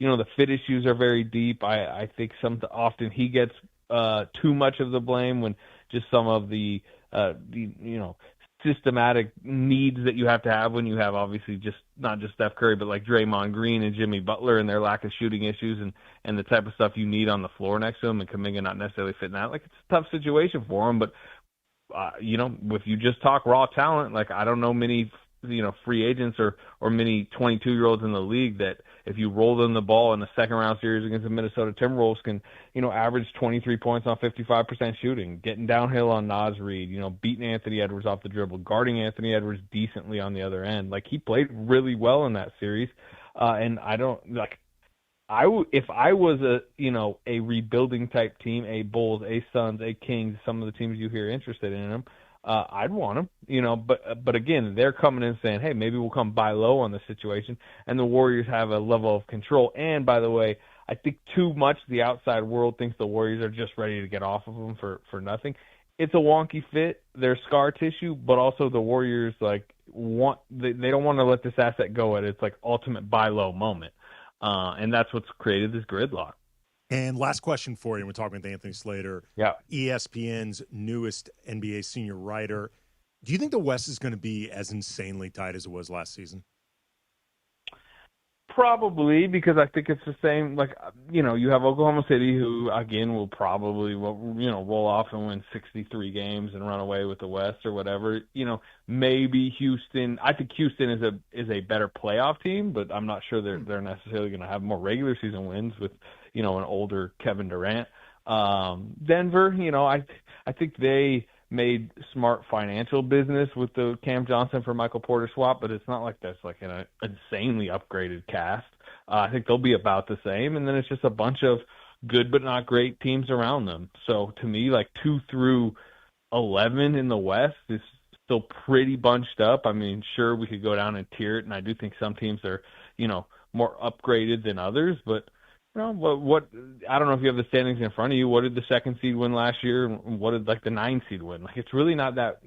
V: the fit issues are very deep. I think often he gets too much of the blame when just some of the systematic needs that you have to have when you have obviously just not just Steph Curry, but Draymond Green and Jimmy Butler and their lack of shooting issues and the type of stuff you need on the floor next to him, and Kaminga not necessarily fitting that. It's a tough situation for him, but if you just talk raw talent, I don't know many free agents or many 22-year-olds in the league that if you roll them the ball in the second round series against the Minnesota Timberwolves can, average 23 points on 55% shooting, getting downhill on Naz Reid, beating Anthony Edwards off the dribble, guarding Anthony Edwards decently on the other end. Like, he played really well in that series. And if I was a rebuilding type team, a Bulls, a Suns, a Kings, some of the teams you hear interested in them, I'd want them, but again, they're coming in saying, hey, maybe we'll come buy low on the situation, and the Warriors have a level of control. And by the way, I think too much the outside world thinks the Warriors are just ready to get off of them for nothing. It's a wonky fit. They're scar tissue, but also the Warriors they don't want to let this asset go at its ultimate buy low moment, and that's what's created this gridlock.
N: And last question for you. We're talking with Anthony Slater, ESPN's newest NBA senior writer. Do you think the West is going to be as insanely tight as it was last season?
V: Probably, because I think it's the same. You have Oklahoma City, who again will probably roll off and win 63 games and run away with the West or whatever. Maybe Houston. I think Houston is a better playoff team, but I'm not sure they're necessarily going to have more regular season wins with an older Kevin Durant. Denver, I think they made smart financial business with the Cam Johnson for Michael Porter swap, but it's not like that's an insanely upgraded cast. I think they'll be about the same, and then it's just a bunch of good but not great teams around them. So to me, 2 through 11 in the West is still pretty bunched up. I mean, sure, we could go down and tier it, and I do think some teams are, more upgraded than others, but what I don't know if you have the standings in front of you. What did the second seed win last year? And what did the 9 seed win? It's really not that,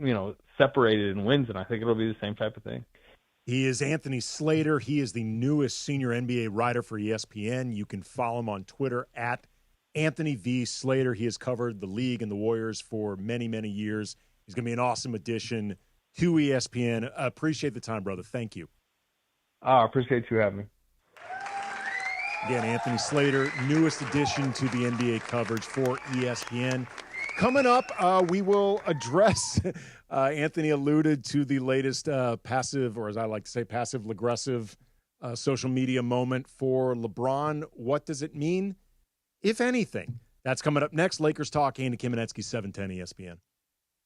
V: separated in wins, and I think it'll be the same type of thing.
N: He is Anthony Slater. He is the newest senior NBA writer for ESPN. You can follow him on Twitter at Anthony V. Slater. He has covered the league and the Warriors for many, many years. He's going to be an awesome addition to ESPN. Appreciate the time, brother. Thank you.
V: I appreciate you having me.
N: Again, Anthony Slater, newest addition to the NBA coverage for ESPN. Coming up, we will address, Anthony alluded to the latest passive, or as I like to say, passive-aggressive social media moment for LeBron. What does it mean, if anything? That's coming up next. Lakers Talk, Andy Kamenetsky, 710 ESPN.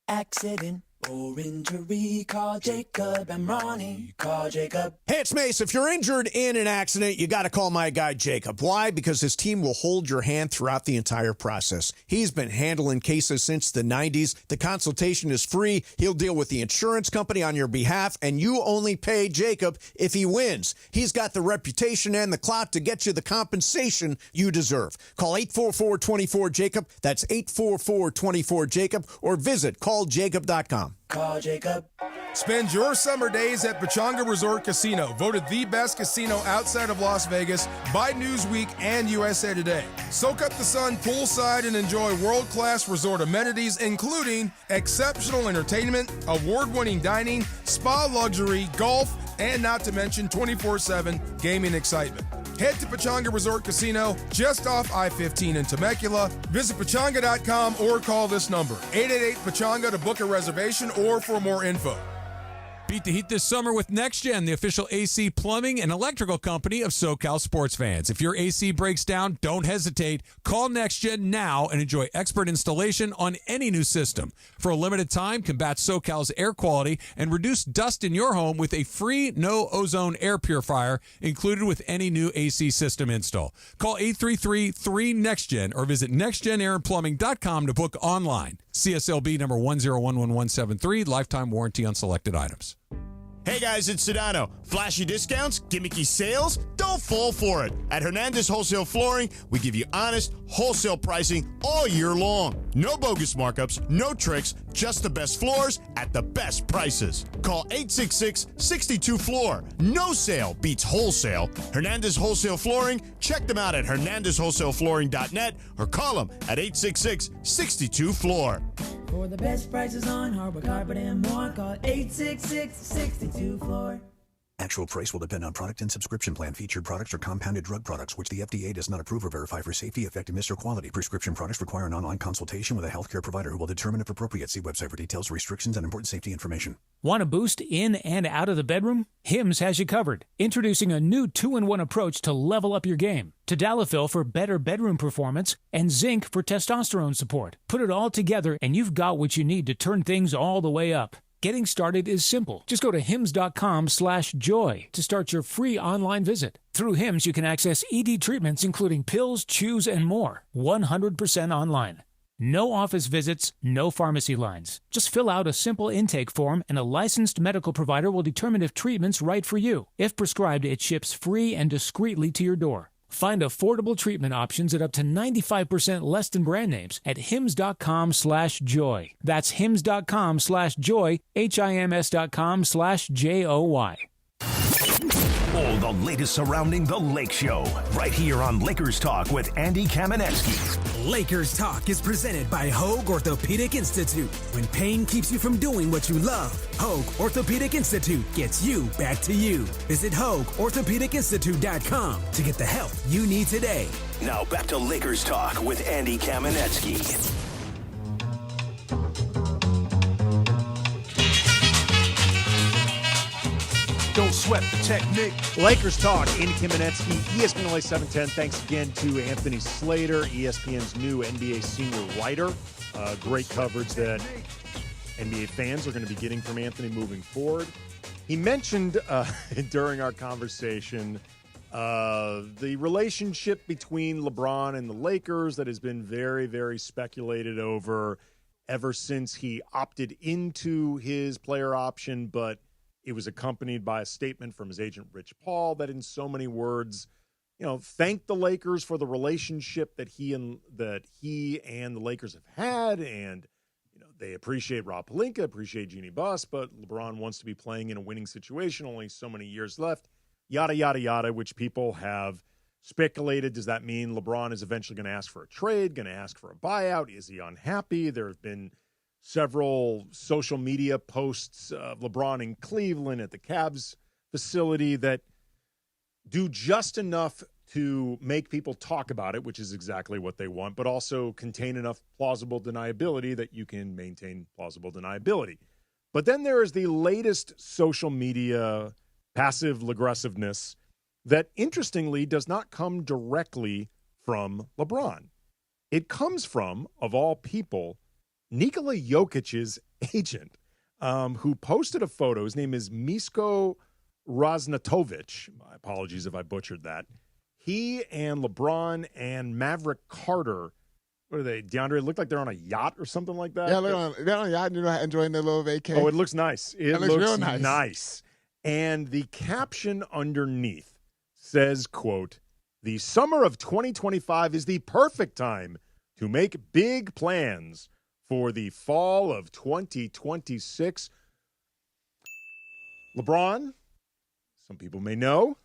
G: Accident or injury, call Jacob and Ronnie. Call Jacob.
A: Hey, it's Mace. If you're injured in an accident, you got to call my guy Jacob. Why? Because his team will hold your hand throughout the entire process. He's been handling cases since the 90s. The consultation is free. He'll deal with the insurance company on your behalf, and you only pay Jacob if he wins. He's got the reputation and the clout to get you the compensation you deserve. Call 844-24-JACOB. That's 844-24-JACOB, or visit calljacob.com.
G: Call Jacob.
B: Spend your summer days at Pechanga Resort Casino, voted the best casino outside of Las Vegas by Newsweek and USA Today. Soak up the sun poolside and enjoy world-class resort amenities, including exceptional entertainment, award-winning dining, spa luxury, golf, and not to mention 24/7 gaming excitement. Head to Pechanga Resort Casino, just off I-15 in Temecula. Visit Pechanga.com or call this number, 888-PECHANGA, to book a reservation or for more info.
I: Beat the heat this summer with NextGen, the official AC plumbing and electrical company of SoCal sports fans. If your AC breaks down, don't hesitate. Call NextGen now and enjoy expert installation on any new system. For a limited time, combat SoCal's air quality and reduce dust in your home with a free no-ozone air purifier included with any new AC system install. Call 833-3NEXTGEN or visit nextgenairandplumbing.com to book online. CSLB number 1011173, lifetime warranty on selected items.
F: Hey guys, it's Sedano. Flashy discounts, gimmicky sales? Don't fall for it. At Hernandez Wholesale Flooring, we give you honest, wholesale pricing all year long. No bogus markups, no tricks, just the best floors at the best prices. Call 866-62-FLOOR. No sale beats wholesale. Hernandez Wholesale Flooring, check them out at hernandezwholesaleflooring.net or call them at 866-62-FLOOR.
G: For the best prices on hardwood, carpet, and more, call 866-62-FLOOR.
H: Actual price will depend on product and subscription plan. Featured products are compounded drug products, which the FDA does not approve or verify for safety, effectiveness, or quality. Prescription products require an online consultation with a healthcare provider who will determine if appropriate. See website for details, restrictions, and important safety information.
J: Want a boost in and out of the bedroom? Hims has you covered. Introducing a new 2-in-1 approach to level up your game. Tadalafil for better bedroom performance and zinc for testosterone support. Put it all together and you've got what you need to turn things all the way up. Getting started is simple. Just go to hims.com/joy to start your free online visit. Through Hims, you can access ED treatments including pills, chews, and more. 100% online. No office visits, no pharmacy lines. Just fill out a simple intake form and a licensed medical provider will determine if treatment's right for you. If prescribed, it ships free and discreetly to your door. Find affordable treatment options at up to 95% less than brand names at hims.com/joy. That's hims.com/joy, hims.com/joy.
M: All the latest surrounding the Lake Show, right here on Lakers Talk with Andy Kamenetsky.
C: Lakers Talk is presented by Hoag Orthopedic Institute. When pain keeps you from doing what you love, Hoag Orthopedic Institute gets you back to you. Visit HoagOrthopedicInstitute.com to get the help you need today.
M: Now back to Lakers Talk with Andy Kamenetsky.
N: Don't sweat the technique. Lakers Talk, Andy Kamenetsky, ESPN LA 710. Thanks again to Anthony Slater, ESPN's new NBA senior writer. Great coverage that NBA fans are going to be getting from Anthony moving forward. He mentioned during our conversation the relationship between LeBron and the Lakers that has been very, very speculated over ever since he opted into his player option, but it was accompanied by a statement from his agent, Rich Paul, that in so many words, thanked the Lakers for the relationship that he and the Lakers have had. And, they appreciate Rob Pelinka, appreciate Jeannie Buss, but LeBron wants to be playing in a winning situation, only so many years left, yada, yada, yada, which people have speculated. Does that mean LeBron is eventually going to ask for a trade, going to ask for a buyout? Is he unhappy? There have been several social media posts of LeBron in Cleveland at the Cavs facility that do just enough to make people talk about it, which is exactly what they want, but also contain enough plausible deniability that you can maintain plausible deniability. But then there is the latest social media passive aggressiveness that, interestingly, does not come directly from LeBron. It comes from, of all people, Nikola Jokic's agent, who posted a photo. His name is Misko Raznatovic. My apologies if I butchered that. He and LeBron and Maverick Carter, what are they, DeAndre, it looked like they're on a yacht or something like that.
O: Yeah, they're on a yacht enjoying their little vacation.
N: Oh, it looks nice. It looks
O: real
N: nice. And the caption underneath says, quote, "The summer of 2025 is the perfect time to make big plans for the fall of 2026. LeBron, some people may know,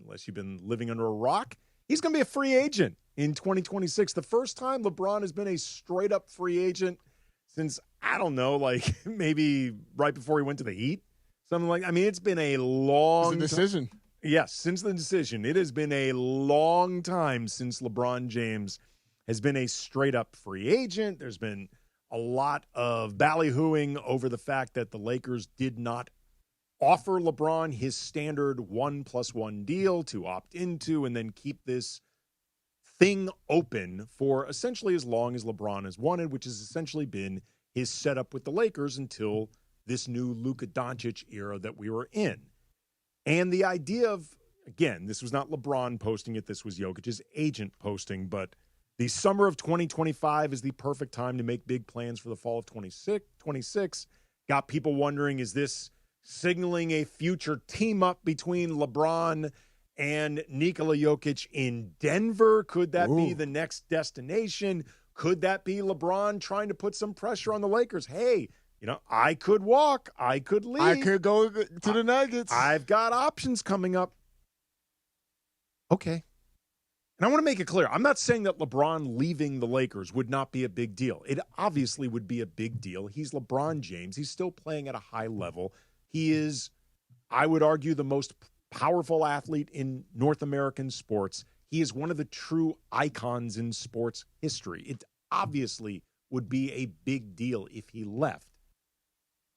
N: unless you've been living under a rock, he's going to be a free agent in 2026. The first time LeBron has been a straight-up free agent since, I don't know, like maybe right before he went to the Heat. Something like, it's been a long
O: decision.
N: Yes, since the decision. It has been a long time since LeBron James has been a straight-up free agent. There's been a lot of ballyhooing over the fact that the Lakers did not offer LeBron his standard 1+1 deal to opt into and then keep this thing open for essentially as long as LeBron has wanted, which has essentially been his setup with the Lakers until this new Luka Doncic era that we were in. And the idea of, again, this was not LeBron posting it, this was Jokic's agent posting, but the summer of 2025 is the perfect time to make big plans for the fall of 26. Got people wondering, is this signaling a future team-up between LeBron and Nikola Jokic in Denver? Could that be the next destination? Could that be LeBron trying to put some pressure on the Lakers? Hey, I could walk. I could leave.
O: I could go to the Nuggets.
N: I've got options coming up. Okay. And I want to make it clear, I'm not saying that LeBron leaving the Lakers would not be a big deal. It obviously would be a big deal. He's LeBron James. He's still playing at a high level. He is, I would argue, the most powerful athlete in North American sports. He is one of the true icons in sports history. It obviously would be a big deal if he left.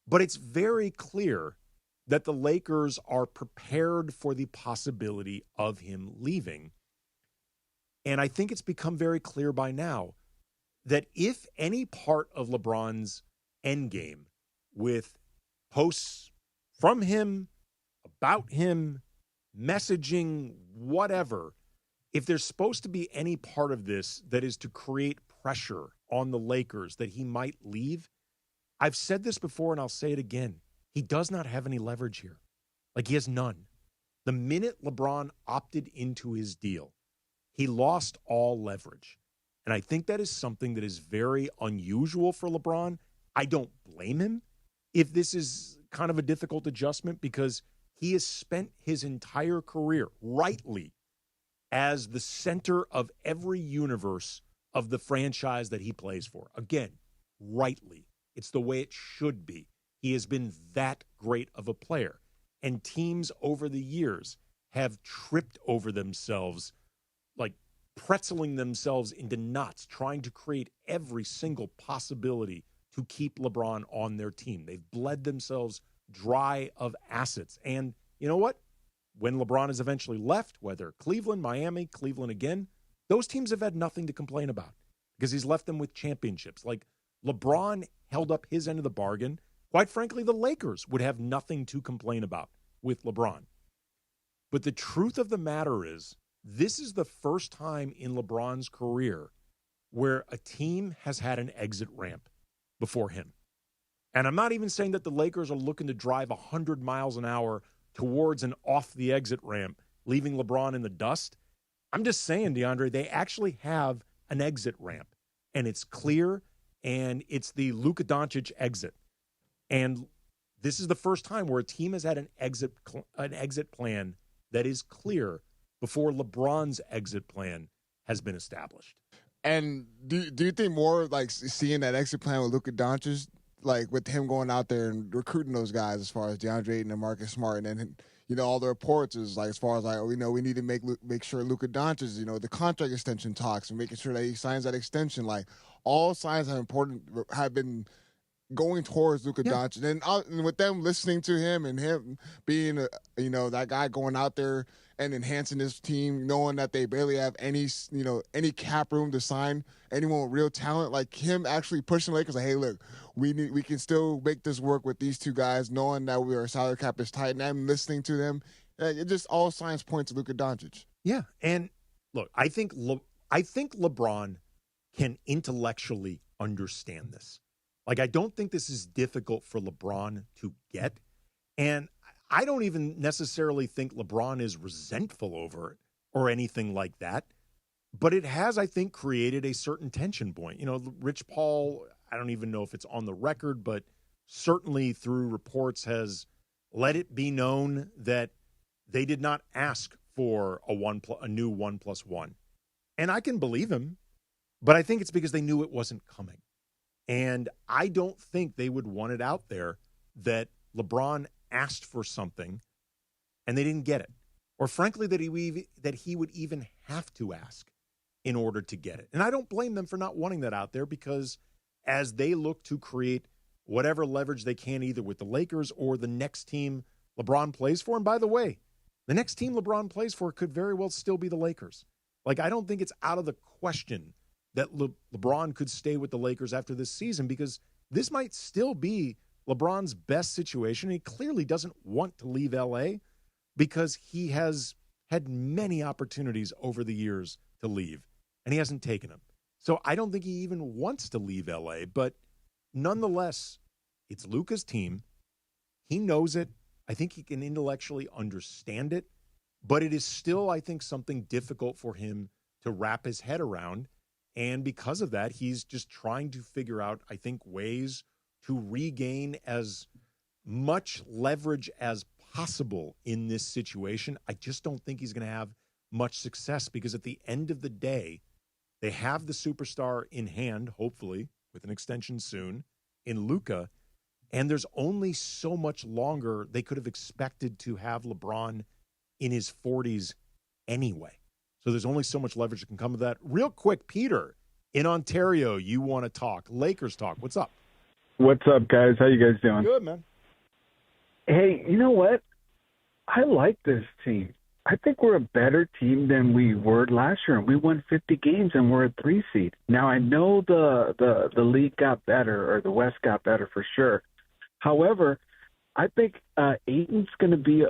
N: But it's very clear that the Lakers are prepared for the possibility of him leaving. And I think it's become very clear by now that if any part of LeBron's endgame with posts from him, about him, messaging, whatever, if there's supposed to be any part of this that is to create pressure on the Lakers that he might leave, I've said this before and I'll say it again. He does not have any leverage here. Like, he has none. The minute LeBron opted into his deal, he lost all leverage. And I think that is something that is very unusual for LeBron. I don't blame him if this is kind of a difficult adjustment, because he has spent his entire career, rightly, as the center of every universe of the franchise that he plays for. Again, rightly. It's the way it should be. He has been that great of a player. And teams over the years have tripped over themselves, like pretzeling themselves into knots, trying to create every single possibility to keep LeBron on their team. They've bled themselves dry of assets. And you know what? When LeBron has eventually left, whether Cleveland, Miami, Cleveland again, those teams have had nothing to complain about because he's left them with championships. Like, LeBron held up his end of the bargain. Quite frankly, the Lakers would have nothing to complain about with LeBron. But the truth of the matter is, this is the first time in LeBron's career where a team has had an exit ramp before him. And I'm not even saying that the Lakers are looking to drive 100 miles an hour towards and off the exit ramp, leaving LeBron in the dust. I'm just saying, DeAndre, they actually have an exit ramp, and it's clear, and it's the Luka Doncic exit. And this is the first time where a team has had an exit plan that is clear before LeBron's exit plan has been established.
O: And do you think more like seeing that exit plan with Luka Doncic, like with him going out there and recruiting those guys as far as DeAndre Ayton and Marcus Smart, and then, you know, all the reports is like as far as like, oh, you know, we need to make sure Luka Doncic, you know, the contract extension talks and making sure that he signs that extension. Like, all signs have been going towards Luka Doncic, and with them listening to him and him being you know, that guy going out there and enhancing his team, knowing that they barely have any cap room to sign anyone with real talent, like him actually pushing Lakers like, hey, look, we can still make this work with these two guys, knowing that our salary cap is tight, and I'm listening to them. It just all signs point to Luka Doncic.
N: Yeah, and look, I think LeBron can intellectually understand this. Like, I don't think this is difficult for LeBron to get. And I don't even necessarily think LeBron is resentful over it or anything like that. But it has, I think, created a certain tension point. You know, Rich Paul, I don't even know if it's on the record, but certainly through reports has let it be known that they did not ask for a new 1+1. And I can believe him, but I think it's because they knew it wasn't coming. And I don't think they would want it out there that LeBron asked for something and they didn't get it. Or frankly, that he would even have to ask in order to get it. And I don't blame them for not wanting that out there, because as they look to create whatever leverage they can, either with the Lakers or the next team LeBron plays for, and by the way, the next team LeBron plays for could very well still be the Lakers. Like, I don't think it's out of the question that LeBron could stay with the Lakers after this season, because this might still be LeBron's best situation. He clearly doesn't want to leave LA because he has had many opportunities over the years to leave, and he hasn't taken them. So I don't think he even wants to leave LA, but nonetheless, it's Luka's team. He knows it. I think he can intellectually understand it, but it is still, I think, something difficult for him to wrap his head around. And because of that, he's just trying to figure out, I think, ways to regain as much leverage as possible in this situation. I just don't think he's going to have much success, because at the end of the day, they have the superstar in hand, hopefully, with an extension soon, in Luka. And there's only so much longer they could have expected to have LeBron in his 40s anyway. So there's only so much leverage that can come with that. Real quick, Peter, in Ontario, you want to talk. Lakers talk. What's up?
L: What's up, guys? How you guys doing?
N: Good, man.
L: Hey, you know what? I like this team. I think we're a better team than we were last year. We won 50 games and we're a 3 seed. Now I know the league got better, or the West got better for sure. However, I think Ayton's going to be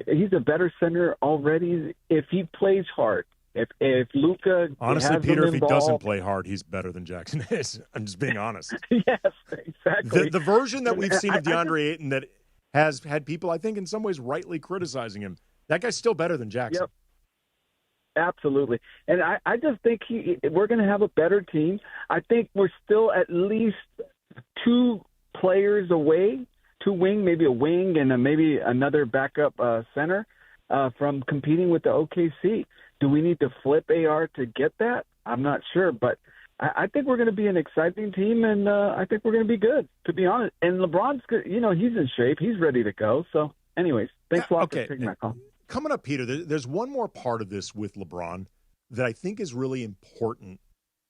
L: he's a better center already if he plays hard. If Luka
N: honestly,
L: has
N: Peter,
L: him
N: if he
L: involved,
N: doesn't play hard, he's better than Jackson is. I'm just being honest.
L: Yes, exactly.
N: The version that we've seen of DeAndre Ayton that has had people, I think, in some ways rightly criticizing him, that guy's still better than Jackson.
L: Yep. Absolutely. And I just think we're going to have a better team. I think we're still at least 2 players away, 2 wing, maybe a wing and maybe another backup center from competing with the OKC. Do we need to flip AR to get that? I'm not sure, but I think we're going to be an exciting team, and I think we're going to be good, to be honest. And LeBron's good. He's in shape. He's ready to go. So, anyways, thanks a lot for taking my call.
N: Coming up, Peter, there's one more part of this with LeBron that I think is really important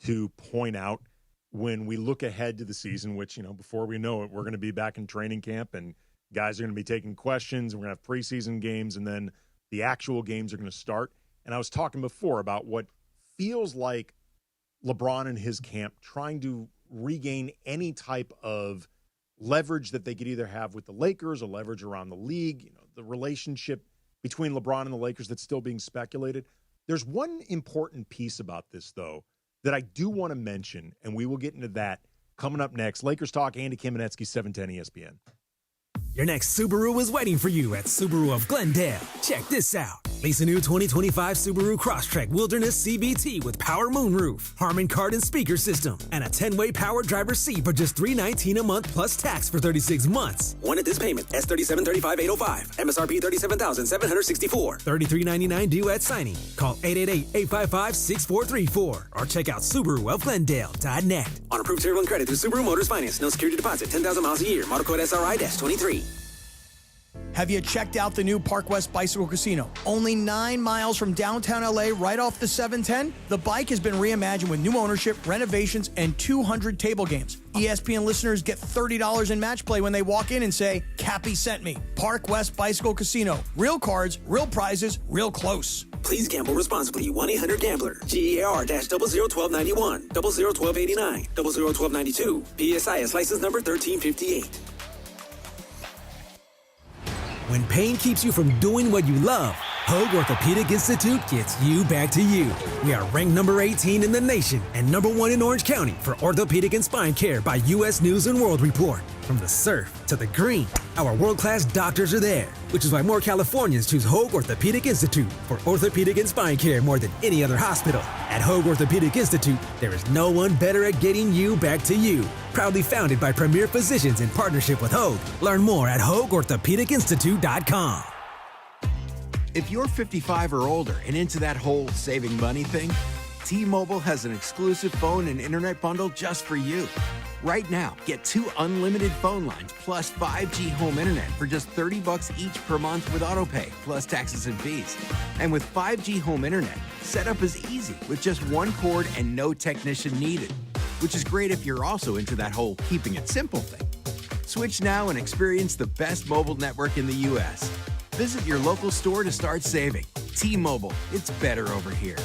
N: to point out when we look ahead to the season, which, before we know it, we're going to be back in training camp and guys are going to be taking questions. And we're going to have preseason games, and then the actual games are going to start. And I was talking before about what feels like LeBron and his camp trying to regain any type of leverage that they could either have with the Lakers or leverage around the league, the relationship between LeBron and the Lakers that's still being speculated. There's one important piece about this, though, that I do want to mention, and we will get into that coming up next. Lakers Talk, Andy Kamenetsky, 710 ESPN.
C: Your next Subaru is waiting for you at Subaru of Glendale. Check this out. Lease a new 2025 Subaru Crosstrek Wilderness CVT with power moonroof, Harman Kardon speaker system, and a 10-way power driver seat for just $319 a month plus tax for 36 months.
R: One at this payment, S37-35805, MSRP $37,764.
C: $33.99 due at signing. Call 888-855-6434 or check out SubaruofGlendale.net.
R: On approved Tier 1 credit through Subaru Motors Finance. No security deposit, 10,000 miles a year. Model code SRI-23.
Q: Have you checked out the new Park West Bicycle Casino? Only 9 miles from downtown LA, right off the 710? The bike has been reimagined with new ownership, renovations, and 200 table games. ESPN listeners get $30 in match play when they walk in and say, Cappy sent me. Park West Bicycle Casino. Real cards, real prizes, real close.
R: Please gamble responsibly. 1-800-GAMBLER. GEAR-001291, 001289, 001292. PSIS license number 1358.
C: When pain keeps you from doing what you love, Hoag Orthopedic Institute gets you back to you. We are ranked number 18 in the nation and number 1 in Orange County for orthopedic and spine care by U.S. News & World Report. From the surf to the green, our world-class doctors are there, which is why more Californians choose Hoag Orthopedic Institute for orthopedic and spine care more than any other hospital. At Hoag Orthopedic Institute, there is no one better at getting you back to you. Proudly founded by premier physicians in partnership with Hoag. Learn more at HoagOrthopedicInstitute.com.
P: If you're 55 or older and into that whole saving money thing, T-Mobile has an exclusive phone and internet bundle just for you. Right now, get 2 unlimited phone lines plus 5G home internet for just $30 each per month with AutoPay, plus taxes and fees. And with 5G home internet, setup is easy with just 1 cord and no technician needed, which is great if you're also into that whole keeping it simple thing. Switch now and experience the best mobile network in the U.S. Visit your local store to start saving. T-Mobile, it's better over here.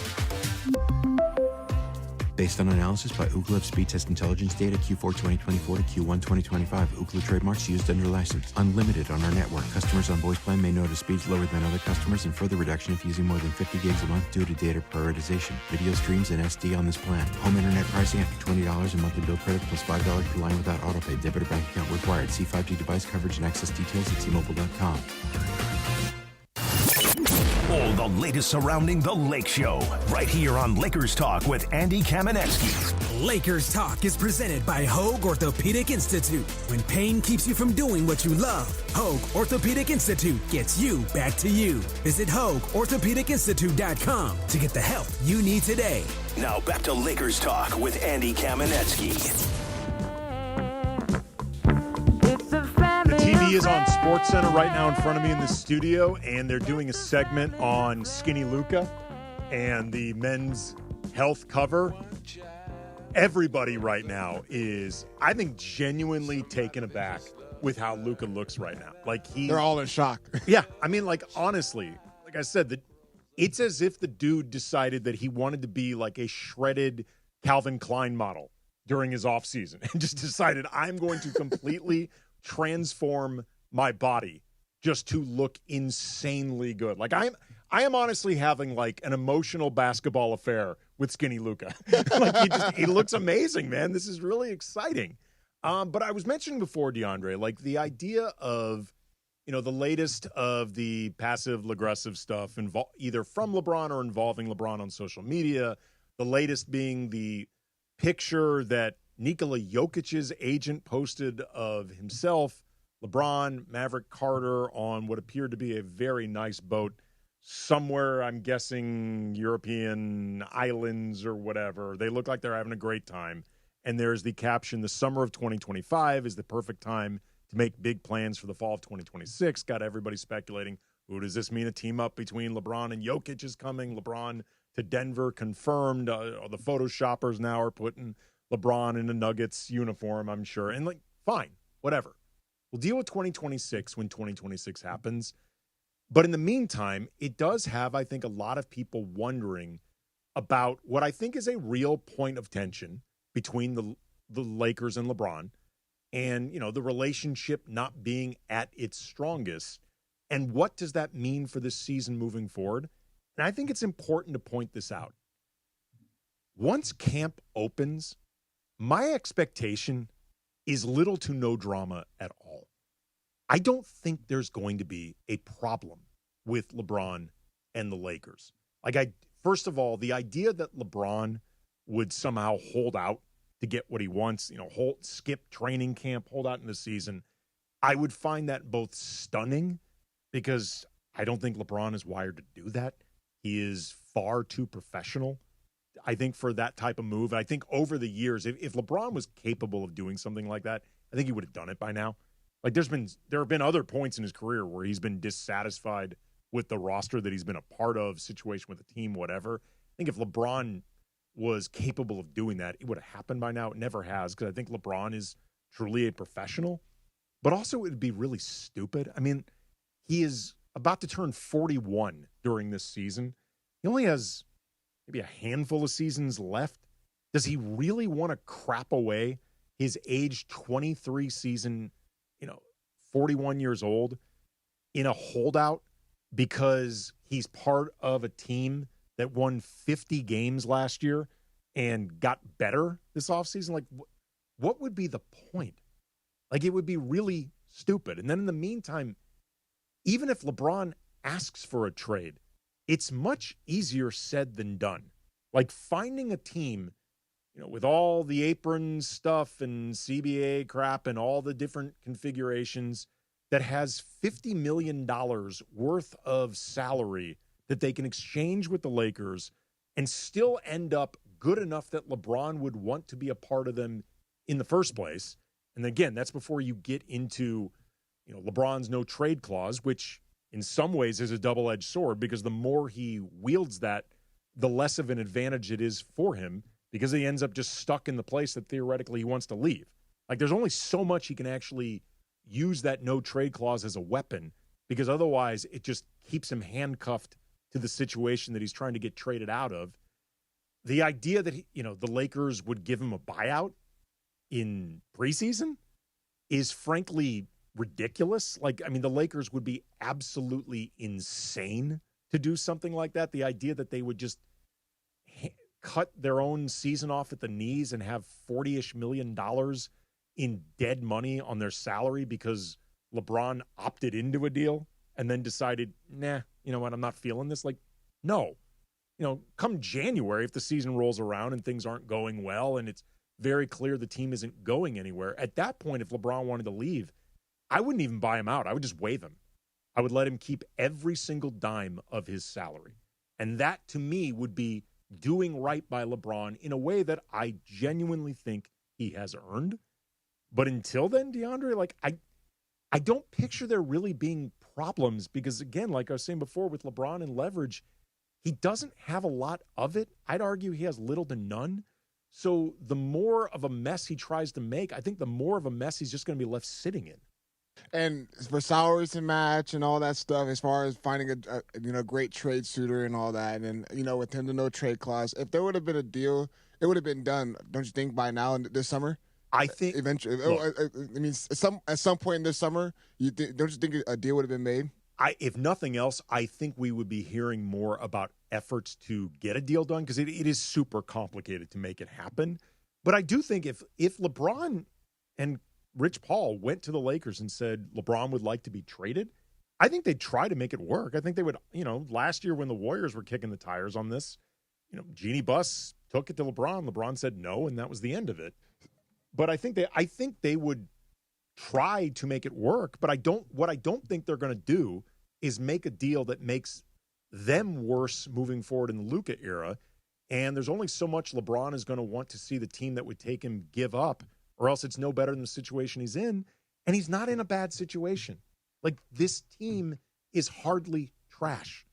W: Based on analysis by Ookla of speed test intelligence data Q4 2024 to Q1 2025, Ookla trademarks used under license. Unlimited on our network. Customers on voice plan may notice speeds lower than other customers and further reduction if using more than 50 gigs a month due to data prioritization. Video streams and SD on this plan. Home internet pricing after $20 a monthly bill credit plus $5 per line without autopay. Debit or bank account required. See 5G device coverage and access details at T-Mobile.com.
M: All the latest surrounding the Lake Show, right here on Lakers Talk with Andy Kamenetsky.
C: Lakers Talk is presented by Hoag Orthopedic Institute. When pain keeps you from doing what you love, Hoag Orthopedic Institute gets you back to you. Visit HoagOrthopedicInstitute.com to get the help you need today.
M: Now back to Lakers Talk with Andy Kamenetsky.
N: is on SportsCenter right now in front of me in the studio, and they're doing a segment on Skinny Luca and the men's health cover. Everybody right now is, I think, genuinely taken aback with how Luka looks right now.
O: They're all in shock.
N: Yeah, I mean, honestly, like I said, it's as if the dude decided that he wanted to be like a shredded Calvin Klein model during his offseason and just decided, I'm going to completely transform my body just to look insanely good. I am honestly having an emotional basketball affair with Skinny Luca. He looks amazing, man. This is really exciting. But I was mentioning before, DeAndre, the idea of, the latest of the passive-aggressive stuff either from LeBron or involving LeBron on social media, the latest being the picture that Nikola Jokic's agent posted of himself, LeBron, Maverick Carter on what appeared to be a very nice boat somewhere, I'm guessing European islands or whatever. They look like they're having a great time. And there's the caption, the summer of 2025 is the perfect time to make big plans for the fall of 2026. Got everybody speculating, who does this mean? A team up between LeBron and Jokic is coming. LeBron to Denver confirmed. The Photoshoppers now are putting LeBron in a Nuggets uniform, I'm sure. And fine, whatever. We'll deal with 2026 when 2026 happens. But in the meantime, it does have, I think, a lot of people wondering about what I think is a real point of tension between the Lakers and LeBron and, the relationship not being at its strongest. And what does that mean for this season moving forward? And I think it's important to point this out. Once camp opens, my expectation is little to no drama at all. I don't think there's going to be a problem with LeBron and the Lakers. First of all, the idea that LeBron would somehow hold out to get what he wants, skip training camp, hold out in the season, I would find that both stunning because I don't think LeBron is wired to do that. He is far too professional, I think, for that type of move. I think over the years, if LeBron was capable of doing something like that, I think he would have done it by now. There have been other points in his career where he's been dissatisfied with the roster that he's been a part of, situation with the team, whatever. I think if LeBron was capable of doing that, it would have happened by now. It never has, because I think LeBron is truly a professional. But also it would be really stupid. I mean, he is about to turn 41 during this season. He only has maybe a handful of seasons left. Does he really want to crap away his age 23 season, 41 years old, in a holdout because he's part of a team that won 50 games last year and got better this offseason? What would be the point? It would be really stupid. And then in the meantime, even if LeBron asks for a trade, it's much easier said than done. Finding a team, with all the apron stuff and CBA crap and all the different configurations that has $50 million worth of salary that they can exchange with the Lakers and still end up good enough that LeBron would want to be a part of them in the first place. And again, that's before you get into, LeBron's no trade clause, which in some ways is a double-edged sword because the more he wields that, the less of an advantage it is for him because he ends up just stuck in the place that theoretically he wants to leave. There's only so much he can actually use that no trade clause as a weapon because otherwise it just keeps him handcuffed to the situation that he's trying to get traded out of. The idea that, the Lakers would give him a buyout in preseason is frankly ridiculous. The Lakers would be absolutely insane to do something like that. The idea that they would just cut their own season off at the knees and have $40-ish million in dead money on their salary because LeBron opted into a deal and then decided, nah, you know what, I'm not feeling this. No. Come January, if the season rolls around and things aren't going well and it's very clear the team isn't going anywhere, at that point, if LeBron wanted to leave, I wouldn't even buy him out. I would just waive him. I would let him keep every single dime of his salary. And that, to me, would be doing right by LeBron in a way that I genuinely think he has earned. But until then, DeAndre, I don't picture there really being problems because, again, like I was saying before with LeBron and leverage, he doesn't have a lot of it. I'd argue he has little to none. So the more of a mess he tries to make, I think the more of a mess he's just going to be left sitting in.
O: And for salaries to match and all that stuff, as far as finding a great trade suitor and all that, and with him the no trade clause, if there would have been a deal, it would have been done. Don't you think by now this summer?
N: I think
O: eventually. At some point in this summer, don't you think a deal would have been made?
N: If nothing else, I think we would be hearing more about efforts to get a deal done because it is super complicated to make it happen. But I do think if LeBron and Rich Paul went to the Lakers and said LeBron would like to be traded, I think they'd try to make it work. I think they would, last year when the Warriors were kicking the tires on this, Jeannie Buss took it to LeBron. LeBron said no, and that was the end of it. But I think they would try to make it work. But what I don't think they're going to do is make a deal that makes them worse moving forward in the Luka era. And there's only so much LeBron is going to want to see the team that would take him give up, or else it's no better than the situation he's in. And he's not in a bad situation. Like, this team is hardly trash.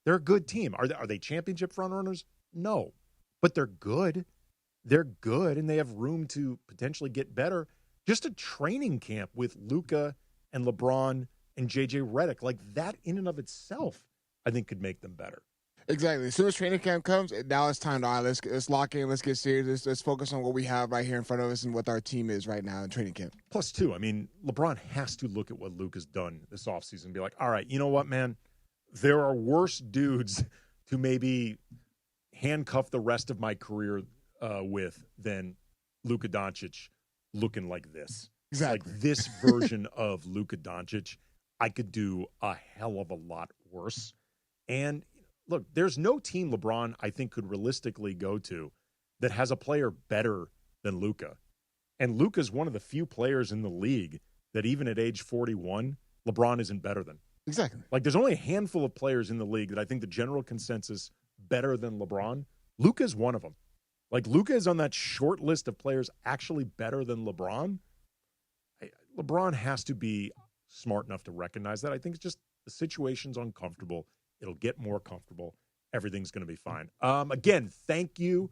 N: They're a good team. Are they championship frontrunners? No. But they're good. They're good, and they have room to potentially get better. Just a training camp with Luka and LeBron and J.J. Redick, like that in and of itself, I think could make them better.
O: Exactly. As soon as training camp comes, now it's time to, all right, let's lock in, let's get serious, let's focus on what we have right here in front of us and what our team is right now in training camp.
N: Plus, too, I mean, LeBron has to look at what Luka's done this offseason and be like, all right, you know what, man? There are worse dudes to maybe handcuff the rest of my career with than Luka Doncic looking like this.
O: Exactly.
N: Like this version of Luka Doncic, I could do a hell of a lot worse. And look, there's no team LeBron I think could realistically go to that has a player better than Luka. And Luka's one of the few players in the league that even at age 41, LeBron isn't better than.
O: Exactly.
N: Like, there's only a handful of players in the league that I think the general consensus better than LeBron. Luka's one of them. Like, Luka is on that short list of players actually better than LeBron. LeBron has to be smart enough to recognize that. I think it's just the situation's uncomfortable. It'll get more comfortable. Everything's going to be fine. Again, thank you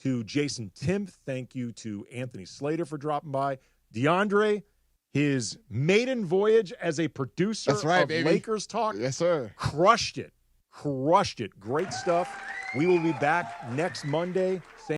N: to Jason Timpf. Thank you to Anthony Slater for dropping by. DeAndre, his maiden voyage as a producer
O: That's right,
N: of
O: baby.
N: Lakers Talk.
O: Yes, sir.
N: Crushed it. Great stuff. We will be back next Monday.